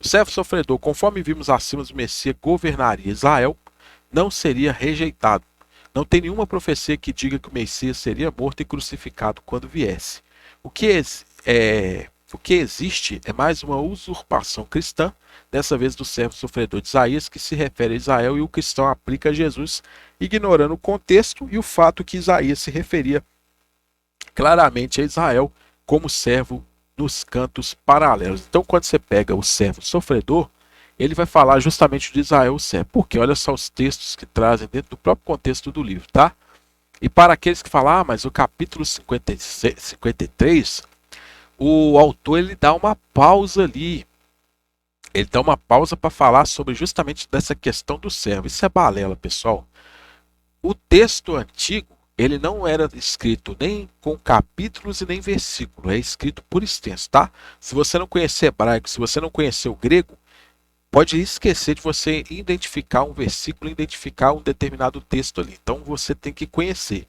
O servo sofredor, conforme vimos acima, o Messias governaria Israel, não seria rejeitado. Não tem nenhuma profecia que diga que o Messias seria morto e crucificado quando viesse. O que existe é mais uma usurpação cristã, dessa vez do servo sofredor de Isaías, que se refere a Israel, e o cristão aplica a Jesus, ignorando o contexto e o fato que Isaías se referia claramente a Israel como servo nos cantos paralelos. Então, quando você pega o servo sofredor, ele vai falar justamente de Israel o servo. Porque olha só os textos que trazem dentro do próprio contexto do livro, tá? E para aqueles que falam, mas o capítulo 53, o autor ele dá uma pausa ali. Ele dá uma pausa para falar sobre justamente dessa questão do servo. Isso é balela, pessoal. O texto antigo, ele não era escrito nem com capítulos e nem versículos, é escrito por extenso, tá? Se você não conhecer hebraico, se você não conhecer o grego, pode esquecer de você identificar um versículo, identificar um determinado texto ali. Então você tem que conhecer.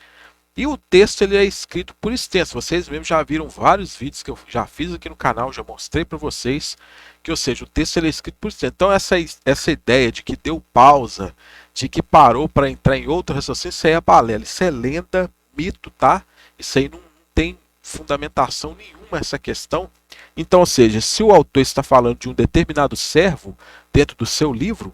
E o texto ele é escrito por extenso. Vocês mesmos já viram vários vídeos que eu já fiz aqui no canal, já mostrei para vocês que, ou seja, o texto ele é escrito por extenso. Então essa ideia de que deu pausa, de que parou para entrar em outro raciocínio, isso aí é balela, isso é lenda, mito, tá? Isso aí não tem fundamentação nenhuma essa questão. Então, ou seja, se o autor está falando de um determinado servo dentro do seu livro,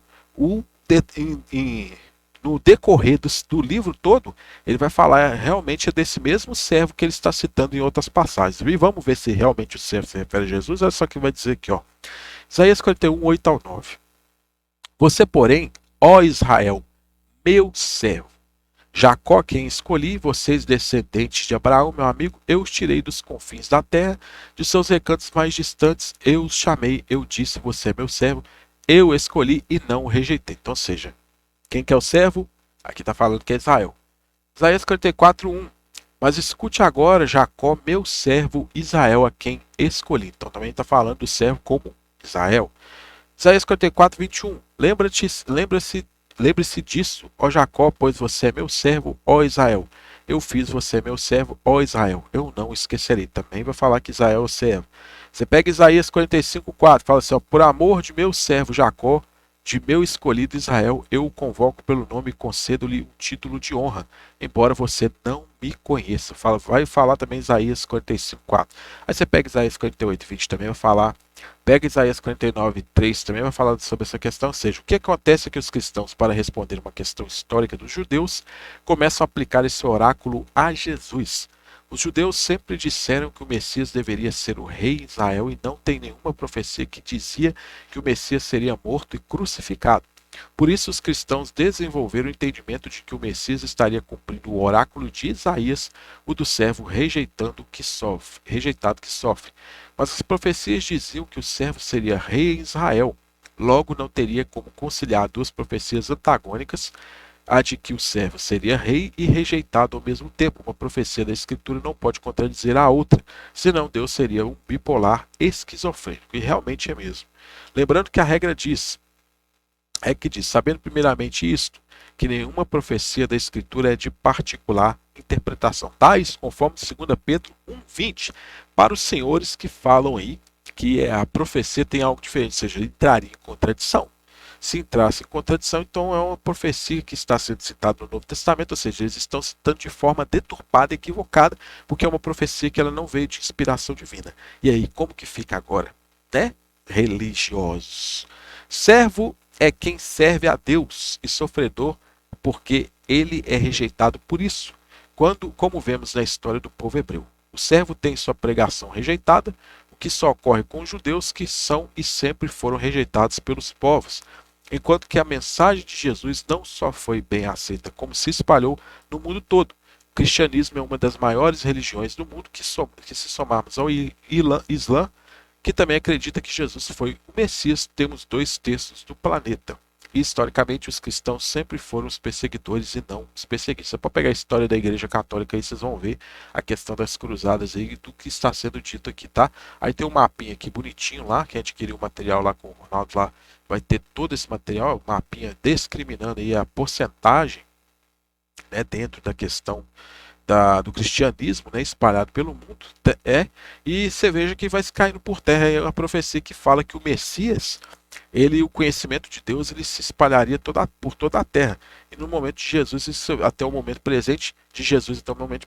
no decorrer do livro todo, ele vai falar realmente desse mesmo servo que ele está citando em outras passagens. E vamos ver se realmente o servo se refere a Jesus. Olha só o que vai dizer aqui, ó. Isaías 41, 8 ao 9. Você, porém, ó Israel, meu servo, Jacó, quem escolhi, vocês descendentes de Abraão, meu amigo, eu os tirei dos confins da terra, de seus recantos mais distantes, eu os chamei, eu disse, você é meu servo, eu escolhi e não o rejeitei. Então, ou seja, quem que é o servo? Aqui está falando que é Israel. Isaías 44, 1. Mas escute agora, Jacó, meu servo Israel, a quem escolhi. Então também está falando do servo como Israel. Isaías 44, 21. Lembre-se disso, ó Jacó, pois você é meu servo, ó Israel. Eu fiz você meu servo, ó Israel. Eu não esquecerei. Também vai falar que Israel é o servo. Você pega Isaías 45, 4. Fala assim, ó, por amor de meu servo Jacó, de meu escolhido Israel, eu o convoco pelo nome e concedo-lhe um título de honra, embora você não me conheça. Vai falar também Isaías 45, 4. Aí você pega Isaías 48, 20 também vai falar. Pega Isaías 49, 3 também vai falar sobre essa questão. Ou seja, o que acontece é que os cristãos, para responder uma questão histórica dos judeus, começam a aplicar esse oráculo a Jesus. Os judeus sempre disseram que o Messias deveria ser o rei Israel e não tem nenhuma profecia que dizia que o Messias seria morto e crucificado. Por isso, os cristãos desenvolveram o entendimento de que o Messias estaria cumprindo o oráculo de Isaías, o do servo rejeitado que sofre. Mas as profecias diziam que o servo seria rei em Israel. Logo, não teria como conciliar duas profecias antagônicas, a de que o servo seria rei e rejeitado ao mesmo tempo. Uma profecia da Escritura não pode contradizer a outra, senão Deus seria um bipolar esquizofrênico, e realmente é mesmo. Lembrando que a regra diz, sabendo primeiramente isto, que nenhuma profecia da Escritura é de particular interpretação. Tais, conforme 2 Pedro 1,20, para os senhores que falam aí que a profecia tem algo diferente, ou seja, entraria em contradição. Se entrasse em contradição, então é uma profecia que está sendo citada no Novo Testamento, ou seja, eles estão citando de forma deturpada, equivocada, porque é uma profecia que ela não veio de inspiração divina. E aí, como que fica agora? Né? Religiosos. Servo é quem serve a Deus e sofredor porque ele é rejeitado por isso. Como vemos na história do povo hebreu. O servo tem sua pregação rejeitada, o que só ocorre com os judeus que são e sempre foram rejeitados pelos povos. Enquanto que a mensagem de Jesus não só foi bem aceita, como se espalhou no mundo todo. O cristianismo é uma das maiores religiões do mundo que se somarmos ao Islã, que também acredita que Jesus foi o Messias. Temos dois terços do planeta. E, historicamente, os cristãos sempre foram os perseguidores e não os perseguidos. Você pode pegar a história da Igreja Católica aí, vocês vão ver a questão das cruzadas aí, do que está sendo dito aqui, tá? Aí tem um mapinha aqui bonitinho lá, quem adquiriu o material lá com o Ronaldo lá, vai ter todo esse material, um mapinha discriminando aí a porcentagem, né, dentro da questão do cristianismo, né, espalhado pelo mundo, e você veja que vai caindo por terra é uma profecia que fala que o Messias, o conhecimento de Deus, ele se espalharia por toda a terra. E no momento de Jesus, até o momento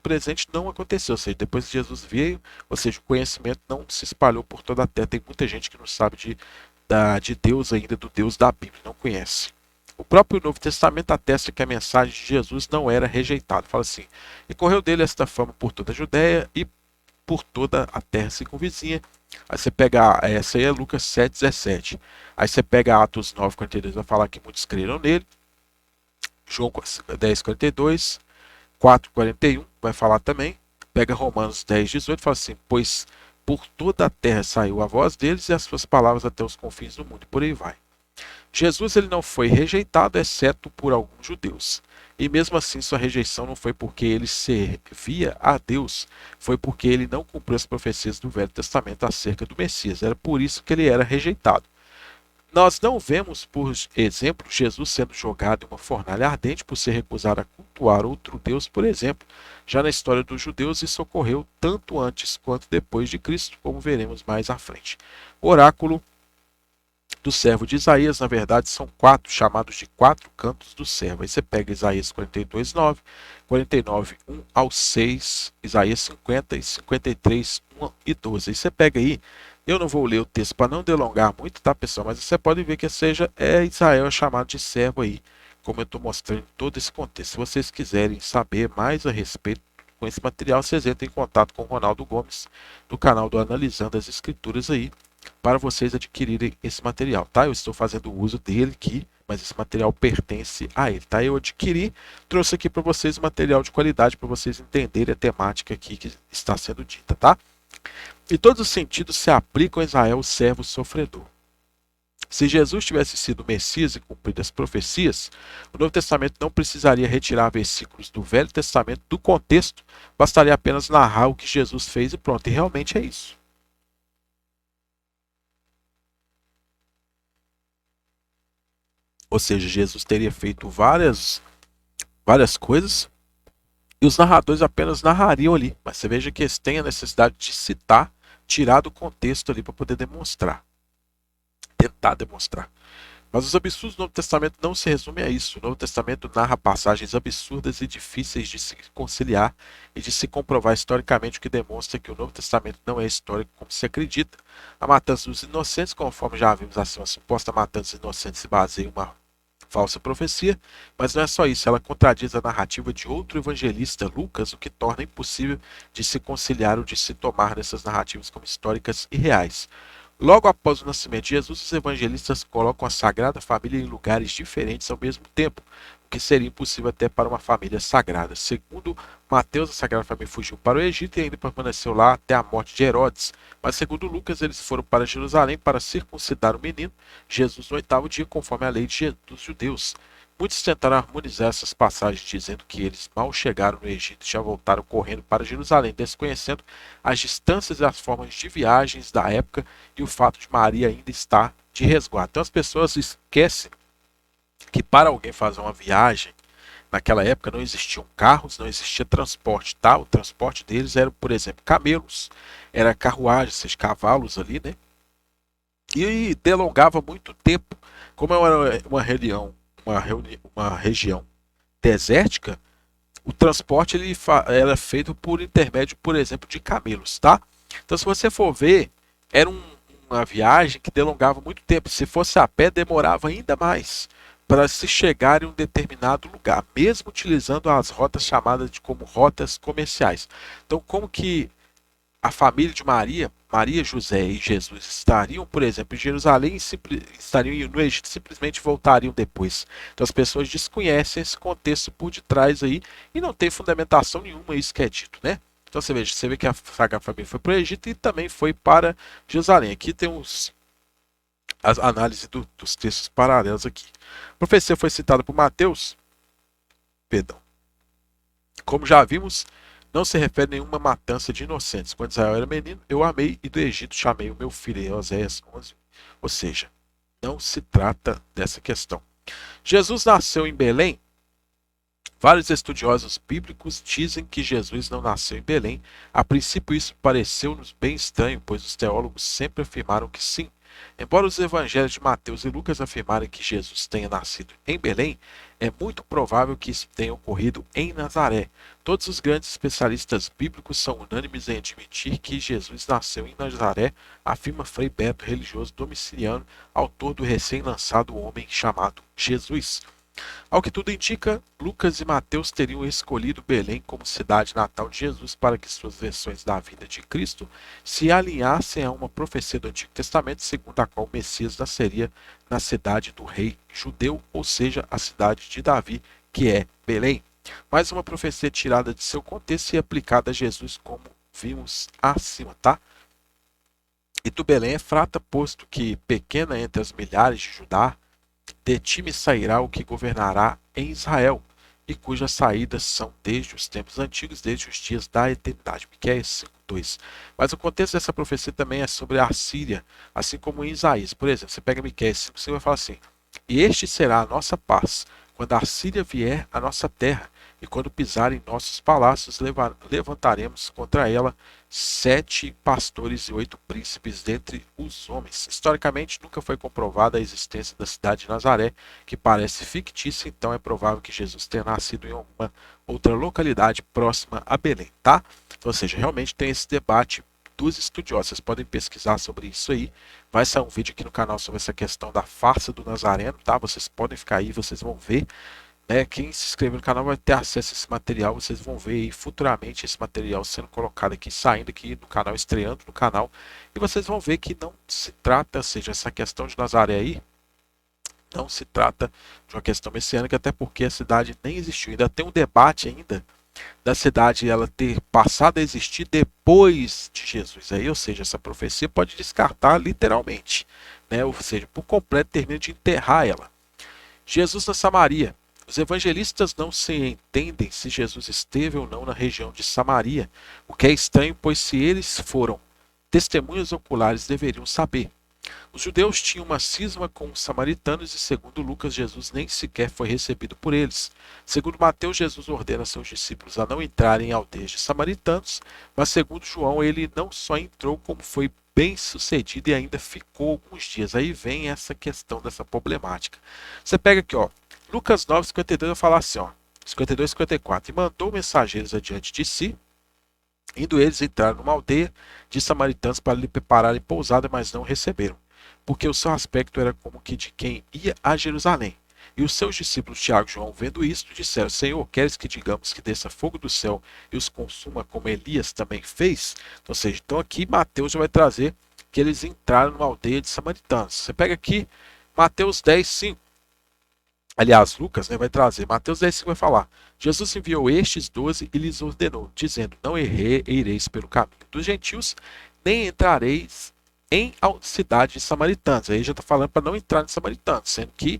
presente, não aconteceu. Ou seja, depois que Jesus veio, ou seja, o conhecimento não se espalhou por toda a terra. Tem muita gente que não sabe de Deus ainda, do Deus da Bíblia, não conhece. O próprio Novo Testamento atesta que a mensagem de Jesus não era rejeitada. Fala assim, e correu dele esta fama por toda a Judéia e por toda a terra circunvizinha. Aí você pega, essa aí é Lucas 7,17. Aí você pega Atos 9,42, vai falar que muitos creram nele. João 10,42. 4:41 vai falar também. Pega Romanos 10:18 e fala assim: pois por toda a terra saiu a voz deles e as suas palavras até os confins do mundo. E por aí vai. Jesus ele não foi rejeitado, exceto por alguns judeus. E mesmo assim, sua rejeição não foi porque ele servia a Deus, foi porque ele não cumpriu as profecias do Velho Testamento acerca do Messias. Era por isso que ele era rejeitado. Nós não vemos, por exemplo, Jesus sendo jogado em uma fornalha ardente por ser recusado a cultuar outro Deus, por exemplo. Já na história dos judeus, isso ocorreu tanto antes quanto depois de Cristo, como veremos mais à frente. Oráculo do servo de Isaías, na verdade, são quatro, chamados de quatro cantos do servo. Aí você pega Isaías 42:9, 49, 1 ao 6, Isaías 50 e 53, 1 e 12. Aí você pega aí, eu não vou ler o texto para não delongar muito, tá, pessoal? Mas você pode ver que Israel é chamado de servo aí, como eu estou mostrando em todo esse contexto. Se vocês quiserem saber mais a respeito com esse material, vocês entrem em contato com o Ronaldo Gomes, do canal do Analisando as Escrituras aí, para vocês adquirirem esse material, tá? Eu estou fazendo uso dele aqui, mas esse material pertence a ele, tá? Eu adquiri, trouxe aqui para vocês material de qualidade para vocês entenderem a temática aqui que está sendo dita, tá? E todos os sentidos se aplicam a Israel, o servo sofredor. Se Jesus tivesse sido o Messias e cumprido as profecias, o Novo Testamento não precisaria retirar versículos do Velho Testamento do contexto, bastaria apenas narrar o que Jesus fez e pronto. E realmente é isso. Ou seja, Jesus teria feito várias coisas e os narradores apenas narrariam ali. Mas você veja que eles têm a necessidade de citar, tirar do contexto ali para poder demonstrar, tentar demonstrar. Mas os absurdos do Novo Testamento não se resumem a isso. O Novo Testamento narra passagens absurdas e difíceis de se conciliar e de se comprovar historicamente, o que demonstra que o Novo Testamento não é histórico como se acredita. A matança dos inocentes, conforme já vimos acima, a suposta matança dos inocentes se baseia em uma falsa profecia, mas não é só isso, ela contradiz a narrativa de outro evangelista, Lucas, o que torna impossível de se conciliar ou de se tomar dessas narrativas como históricas e reais. Logo após o nascimento de Jesus, os evangelistas colocam a Sagrada Família em lugares diferentes ao mesmo tempo, o que seria impossível até para uma família sagrada. Segundo Mateus, a Sagrada Família fugiu para o Egito e ainda permaneceu lá até a morte de Herodes. Mas segundo Lucas, eles foram para Jerusalém para circuncidar o menino, Jesus, no oitavo dia, conforme a lei dos judeus. Muitos tentaram harmonizar essas passagens, dizendo que eles mal chegaram no Egito e já voltaram correndo para Jerusalém, desconhecendo as distâncias e as formas de viagens da época e o fato de Maria ainda estar de resguardo. Então as pessoas esquecem que para alguém fazer uma viagem, naquela época não existiam carros, não existia transporte, tá? O transporte deles era, por exemplo, camelos, era carruagens, seja, cavalos ali, né? E delongava muito tempo. Como é uma região desértica, o transporte era feito por intermédio, por exemplo, de camelos, tá? Então, se você for ver, era uma viagem que delongava muito tempo. Se fosse a pé, demorava ainda mais para se chegar em um determinado lugar, mesmo utilizando as rotas chamadas de como rotas comerciais. Então, como que a família de Maria, José e Jesus estariam, por exemplo, em Jerusalém e estariam no Egito, simplesmente voltariam depois. Então as pessoas desconhecem esse contexto por detrás aí e não tem fundamentação nenhuma isso que é dito, né? Então você vê que a Sagrada Família foi para o Egito e também foi para Jerusalém. Aqui tem as análises dos textos paralelos aqui. A profecia foi citada por Mateus, perdão. Como já vimos, não se refere a nenhuma matança de inocentes. Quando Israel era menino, eu amei e do Egito chamei o meu filho. Oséias 11. Ou seja, não se trata dessa questão. Jesus nasceu em Belém. Vários estudiosos bíblicos dizem que Jesus não nasceu em Belém. A princípio isso pareceu-nos bem estranho, pois os teólogos sempre afirmaram que sim. Embora os evangelhos de Mateus e Lucas afirmarem que Jesus tenha nascido em Belém, é muito provável que isso tenha ocorrido em Nazaré. Todos os grandes especialistas bíblicos são unânimes em admitir que Jesus nasceu em Nazaré, afirma Frei Beto, religioso domiciliano, autor do recém-lançado Homem Chamado Jesus. Ao que tudo indica, Lucas e Mateus teriam escolhido Belém como cidade natal de Jesus para que suas versões da vida de Cristo se alinhassem a uma profecia do Antigo Testamento, segundo a qual o Messias nasceria na cidade do rei judeu, ou seja, a cidade de Davi, que é Belém. mais uma profecia tirada de seu contexto e aplicada a Jesus, como vimos acima, tá? E tu, Belém, Efrata, posto que pequena entre as milhares de Judá, de ti me sairá o que governará em Israel, e cujas saídas são desde os tempos antigos, desde os dias da eternidade. Miqueias 5:2. Mas o contexto dessa profecia também é sobre a Assíria, assim como em Isaías. Por exemplo, você pega Miqueias 5, você vai falar assim: e este será a nossa paz, quando a Assíria vier à nossa terra, e quando pisar em nossos palácios, levantaremos contra ela 7 pastores e 8 príncipes dentre os homens. Historicamente, nunca foi comprovada a existência da cidade de Nazaré, que parece fictícia, então é provável que Jesus tenha nascido em uma outra localidade próxima a Belém, tá? Então, ou seja, realmente tem esse debate dos estudiosos. Vocês podem pesquisar sobre isso aí. Vai sair um vídeo aqui no canal sobre essa questão da farsa do Nazareno, tá? Vocês podem ficar aí, vocês vão ver, né? Quem se inscrever no canal vai ter acesso a esse material. Vocês vão ver aí futuramente esse material sendo colocado aqui, saindo aqui no canal, estreando no canal. E vocês vão ver que não se trata, ou seja, essa questão de Nazaré aí, não se trata de uma questão messiânica, até porque a cidade nem existiu. Ainda tem um debate ainda da cidade ela ter passado a existir depois de Jesus. Aí, ou seja, essa profecia pode descartar literalmente, né? Ou seja, por completo termina de enterrar ela. Jesus na Samaria. Os evangelistas não se entendem se Jesus esteve ou não na região de Samaria, o que é estranho, pois se eles foram testemunhas oculares deveriam saber. Os judeus tinham uma cisma com os samaritanos e, segundo Lucas, Jesus nem sequer foi recebido por eles. Segundo Mateus, Jesus ordena seus discípulos a não entrarem em aldeias de samaritanos, mas segundo João, ele não só entrou, como foi bem sucedido e ainda ficou alguns dias. Aí vem essa questão dessa problemática. Você pega aqui, ó, Lucas 9:52 vai falar assim, ó, 52, 54, e mandou mensageiros adiante de si, indo eles entrar numa aldeia de samaritanos para lhe prepararem pousada, mas não receberam, porque o seu aspecto era como que de quem ia a Jerusalém. E os seus discípulos Tiago e João, vendo isto, disseram: Senhor, queres que digamos que desça fogo do céu e os consuma como Elias também fez? Ou seja, então aqui Mateus já vai trazer que eles entraram numa aldeia de samaritanos. Você pega aqui Mateus 10:5. Aliás, Lucas, né, vai trazer. Mateus 10:5 vai falar: Jesus enviou estes 12 e lhes ordenou, dizendo: Não ireis pelo caminho dos gentios, nem entrareis em cidade de samaritanos. Aí já está falando para não entrar em samaritanos, sendo que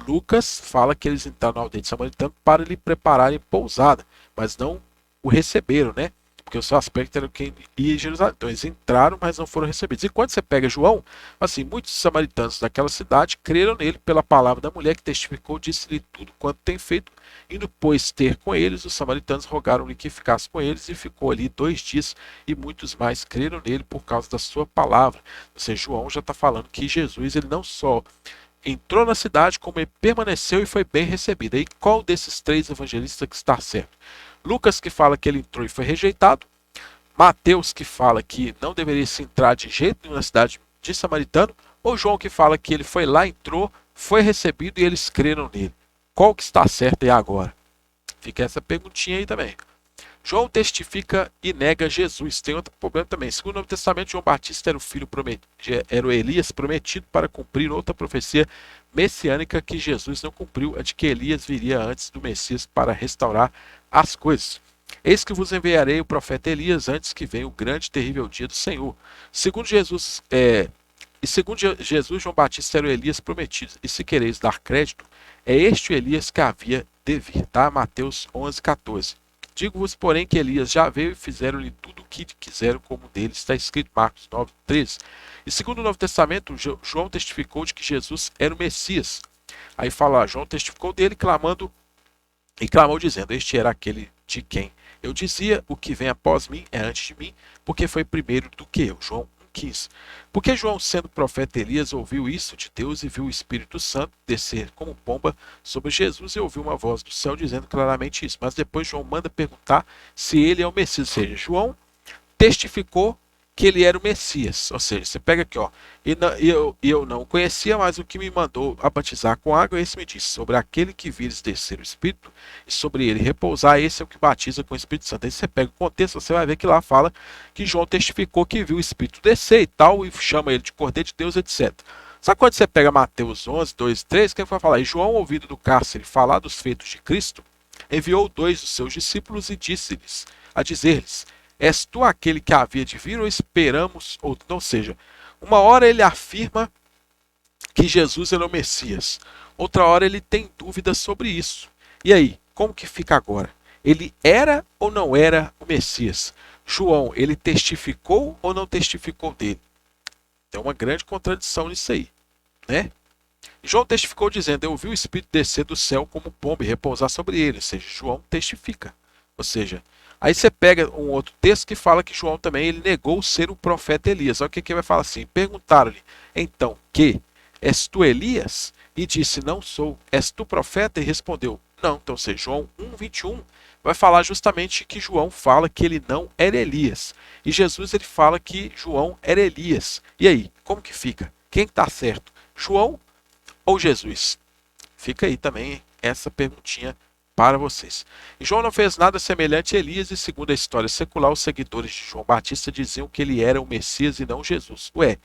Lucas fala que eles entraram na aldeia de samaritano para lhe prepararem pousada, mas não o receberam, né? Porque o seu aspecto era quem ia em Jerusalém. Então eles entraram, mas não foram recebidos. E quando você pega João, assim, muitos samaritanos daquela cidade creram nele pela palavra da mulher que testificou, disse-lhe tudo quanto tem feito. Indo, pois, ter com eles, os samaritanos rogaram-lhe que ficasse com eles, e ficou ali 2 dias, e muitos mais creram nele por causa da sua palavra. Ou seja, João já está falando que Jesus, ele não só entrou na cidade, como ele permaneceu e foi bem recebido. E qual desses 3 evangelistas que está certo? Lucas, que fala que ele entrou e foi rejeitado. Mateus, que fala que não deveria se entrar de jeito nenhum na cidade de Samaritano. Ou João, que fala que ele foi lá, entrou, foi recebido e eles creram nele. Qual que está certo aí agora? Fica essa perguntinha aí também. João testifica e nega Jesus. Tem outro problema também. Segundo o Novo Testamento, João Batista era o filho prometido, era o Elias prometido para cumprir outra profecia messiânica que Jesus não cumpriu, a de que Elias viria antes do Messias para restaurar as coisas. Eis que vos enviarei o profeta Elias antes que venha o grande e terrível dia do Senhor. Segundo Jesus, João Batista era o Elias prometido. E se quereis dar crédito, é este o Elias que havia de vir. Tá? Mateus 11:14. Digo-vos, porém, que Elias já veio e fizeram-lhe tudo o que quiseram, como dele está escrito, Marcos 9:13. E segundo o Novo Testamento, João testificou de que Jesus era o Messias. Aí fala, João testificou dele, clamou dizendo: Este era aquele de quem eu dizia: o que vem após mim é antes de mim, porque foi primeiro do que eu. João 1,15. Porque João, sendo profeta Elias, ouviu isso de Deus e viu o Espírito Santo descer como pomba sobre Jesus, e ouviu uma voz do céu dizendo claramente isso. Mas depois João manda perguntar se ele é o Messias. Ou seja, João testificou que ele era o Messias. Ou seja, você pega aqui, ó, eu não o conhecia, mas o que me mandou a batizar com água, esse me disse: sobre aquele que vires descer o Espírito e sobre ele repousar, esse é o que batiza com o Espírito Santo. Aí você pega o contexto, você vai ver que lá fala que João testificou que viu o Espírito descer e tal, e chama ele de Cordeiro de Deus, etc. Só que quando você pega Mateus 11:2-3, que vai falar: E João, ouvido do cárcere falar dos feitos de Cristo, enviou 2 dos seus discípulos e disse-lhes, a dizer-lhes, és tu aquele que havia de vir ou esperamos outro? Ou seja, uma hora ele afirma que Jesus era o Messias, outra hora ele tem dúvidas sobre isso. E aí, como que fica agora? Ele era ou não era o Messias? João, ele testificou ou não testificou dele? Tem uma grande contradição nisso aí, né? João testificou dizendo, eu vi o Espírito descer do céu como pomba e repousar sobre ele. Ou seja, João testifica. Ou seja, aí você pega um outro texto que fala que João também ele negou ser o profeta Elias. Olha o que vai falar assim. Perguntaram-lhe, então, que? És tu Elias? E disse, não sou. És tu profeta? E respondeu, não. Então, ou seja, João 1:21 vai falar justamente que João fala que ele não era Elias. E Jesus ele fala que João era Elias. E aí, como que fica? Quem está certo? João ou Jesus? Fica aí também essa perguntinha para vocês. E João não fez nada semelhante a Elias e, segundo a história secular, os seguidores de João Batista diziam que ele era o Messias e não Jesus. Ué,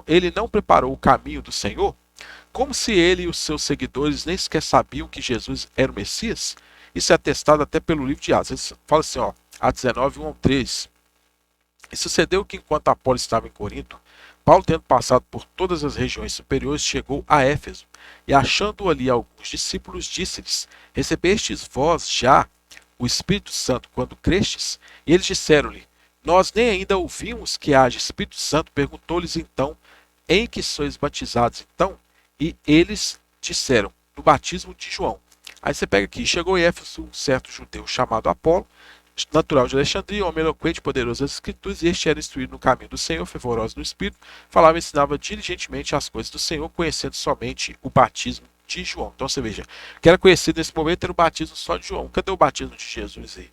ele não preparou o caminho do Senhor? Como se ele e os seus seguidores nem sequer sabiam que Jesus era o Messias? Isso é atestado até pelo livro de Atos. Ele fala assim, ó, Atos 19, 1 ao 13. E sucedeu que enquanto Apolo estava em Corinto, Paulo, tendo passado por todas as regiões superiores, chegou a Éfeso, e achando ali alguns discípulos, disse-lhes, recebestes vós já o Espírito Santo quando crestes? E eles disseram-lhe, nós nem ainda ouvimos que haja Espírito Santo. Perguntou-lhes então, em que sois batizados então? E eles disseram, no batismo de João. Aí você pega aqui, chegou em Éfeso um certo judeu chamado Apolo, natural de Alexandria, homem eloquente, poderoso das Escrituras, e este era instruído no caminho do Senhor, fervoroso no Espírito, falava e ensinava diligentemente as coisas do Senhor, conhecendo somente o batismo de João. Então você veja, o que era conhecido nesse momento era o batismo só de João. Cadê o batismo de Jesus aí?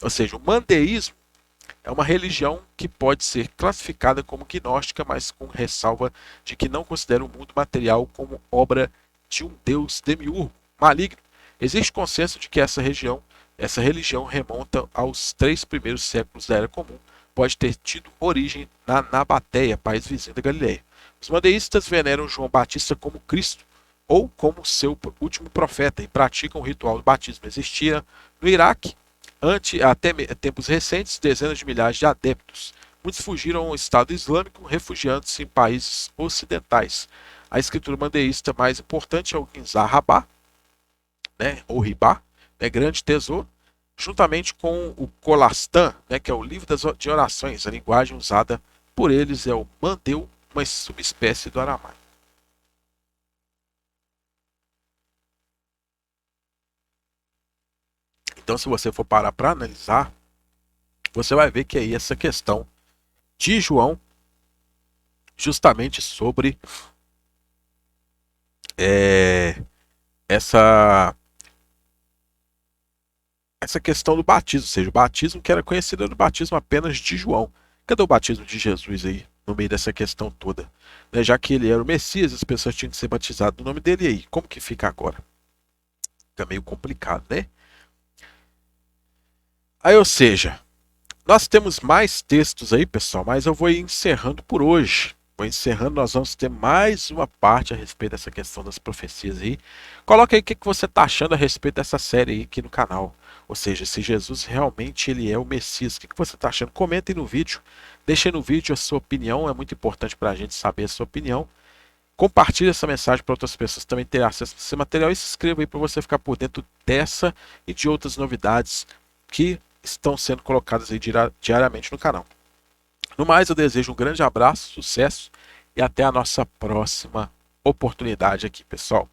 Ou seja, o mandeísmo é uma religião que pode ser classificada como gnóstica, mas com ressalva de que não considera o mundo material como obra de um Deus demiurgo, maligno. Existe consenso de que essa religião remonta aos 3 primeiros séculos da Era Comum, pode ter tido origem na Nabateia, país vizinho da Galileia. Os mandeístas veneram João Batista como Cristo, ou como seu último profeta, e praticam o ritual do batismo. Existia no Iraque, até tempos recentes, dezenas de milhares de adeptos. Muitos fugiram ao Estado Islâmico, refugiando-se em países ocidentais. A escritura mandeísta mais importante é o Ginzá Rabá, né, ou Ribá, né, grande tesouro, juntamente com o Colastã, né, que é o livro de orações. A linguagem usada por eles é o mandeu, uma subespécie do aramaico. Então, se você for parar para analisar, você vai ver que aí essa questão de João, justamente sobre essa questão do batismo, ou seja, o batismo que era conhecido era o batismo apenas de João. Cadê o batismo de Jesus aí, no meio dessa questão toda? Né, já que ele era o Messias, as pessoas tinham que ser batizadas no nome dele, e aí, como que fica agora? Fica meio complicado, né? Aí, ou seja, nós temos mais textos aí, pessoal, mas eu vou ir encerrando por hoje. Vou encerrando, nós vamos ter mais uma parte a respeito dessa questão das profecias aí. Coloca aí o que você está achando a respeito dessa série aí aqui no canal. Ou seja, se Jesus realmente ele é o Messias, o que você está achando? Comenta aí no vídeo. Deixa aí no vídeo a sua opinião, é muito importante para a gente saber a sua opinião. Compartilhe essa mensagem para outras pessoas também terem acesso a esse material e se inscreva aí para você ficar por dentro dessa e de outras novidades que estão sendo colocadas aí diariamente no canal. No mais, eu desejo um grande abraço, sucesso e até a nossa próxima oportunidade aqui, pessoal.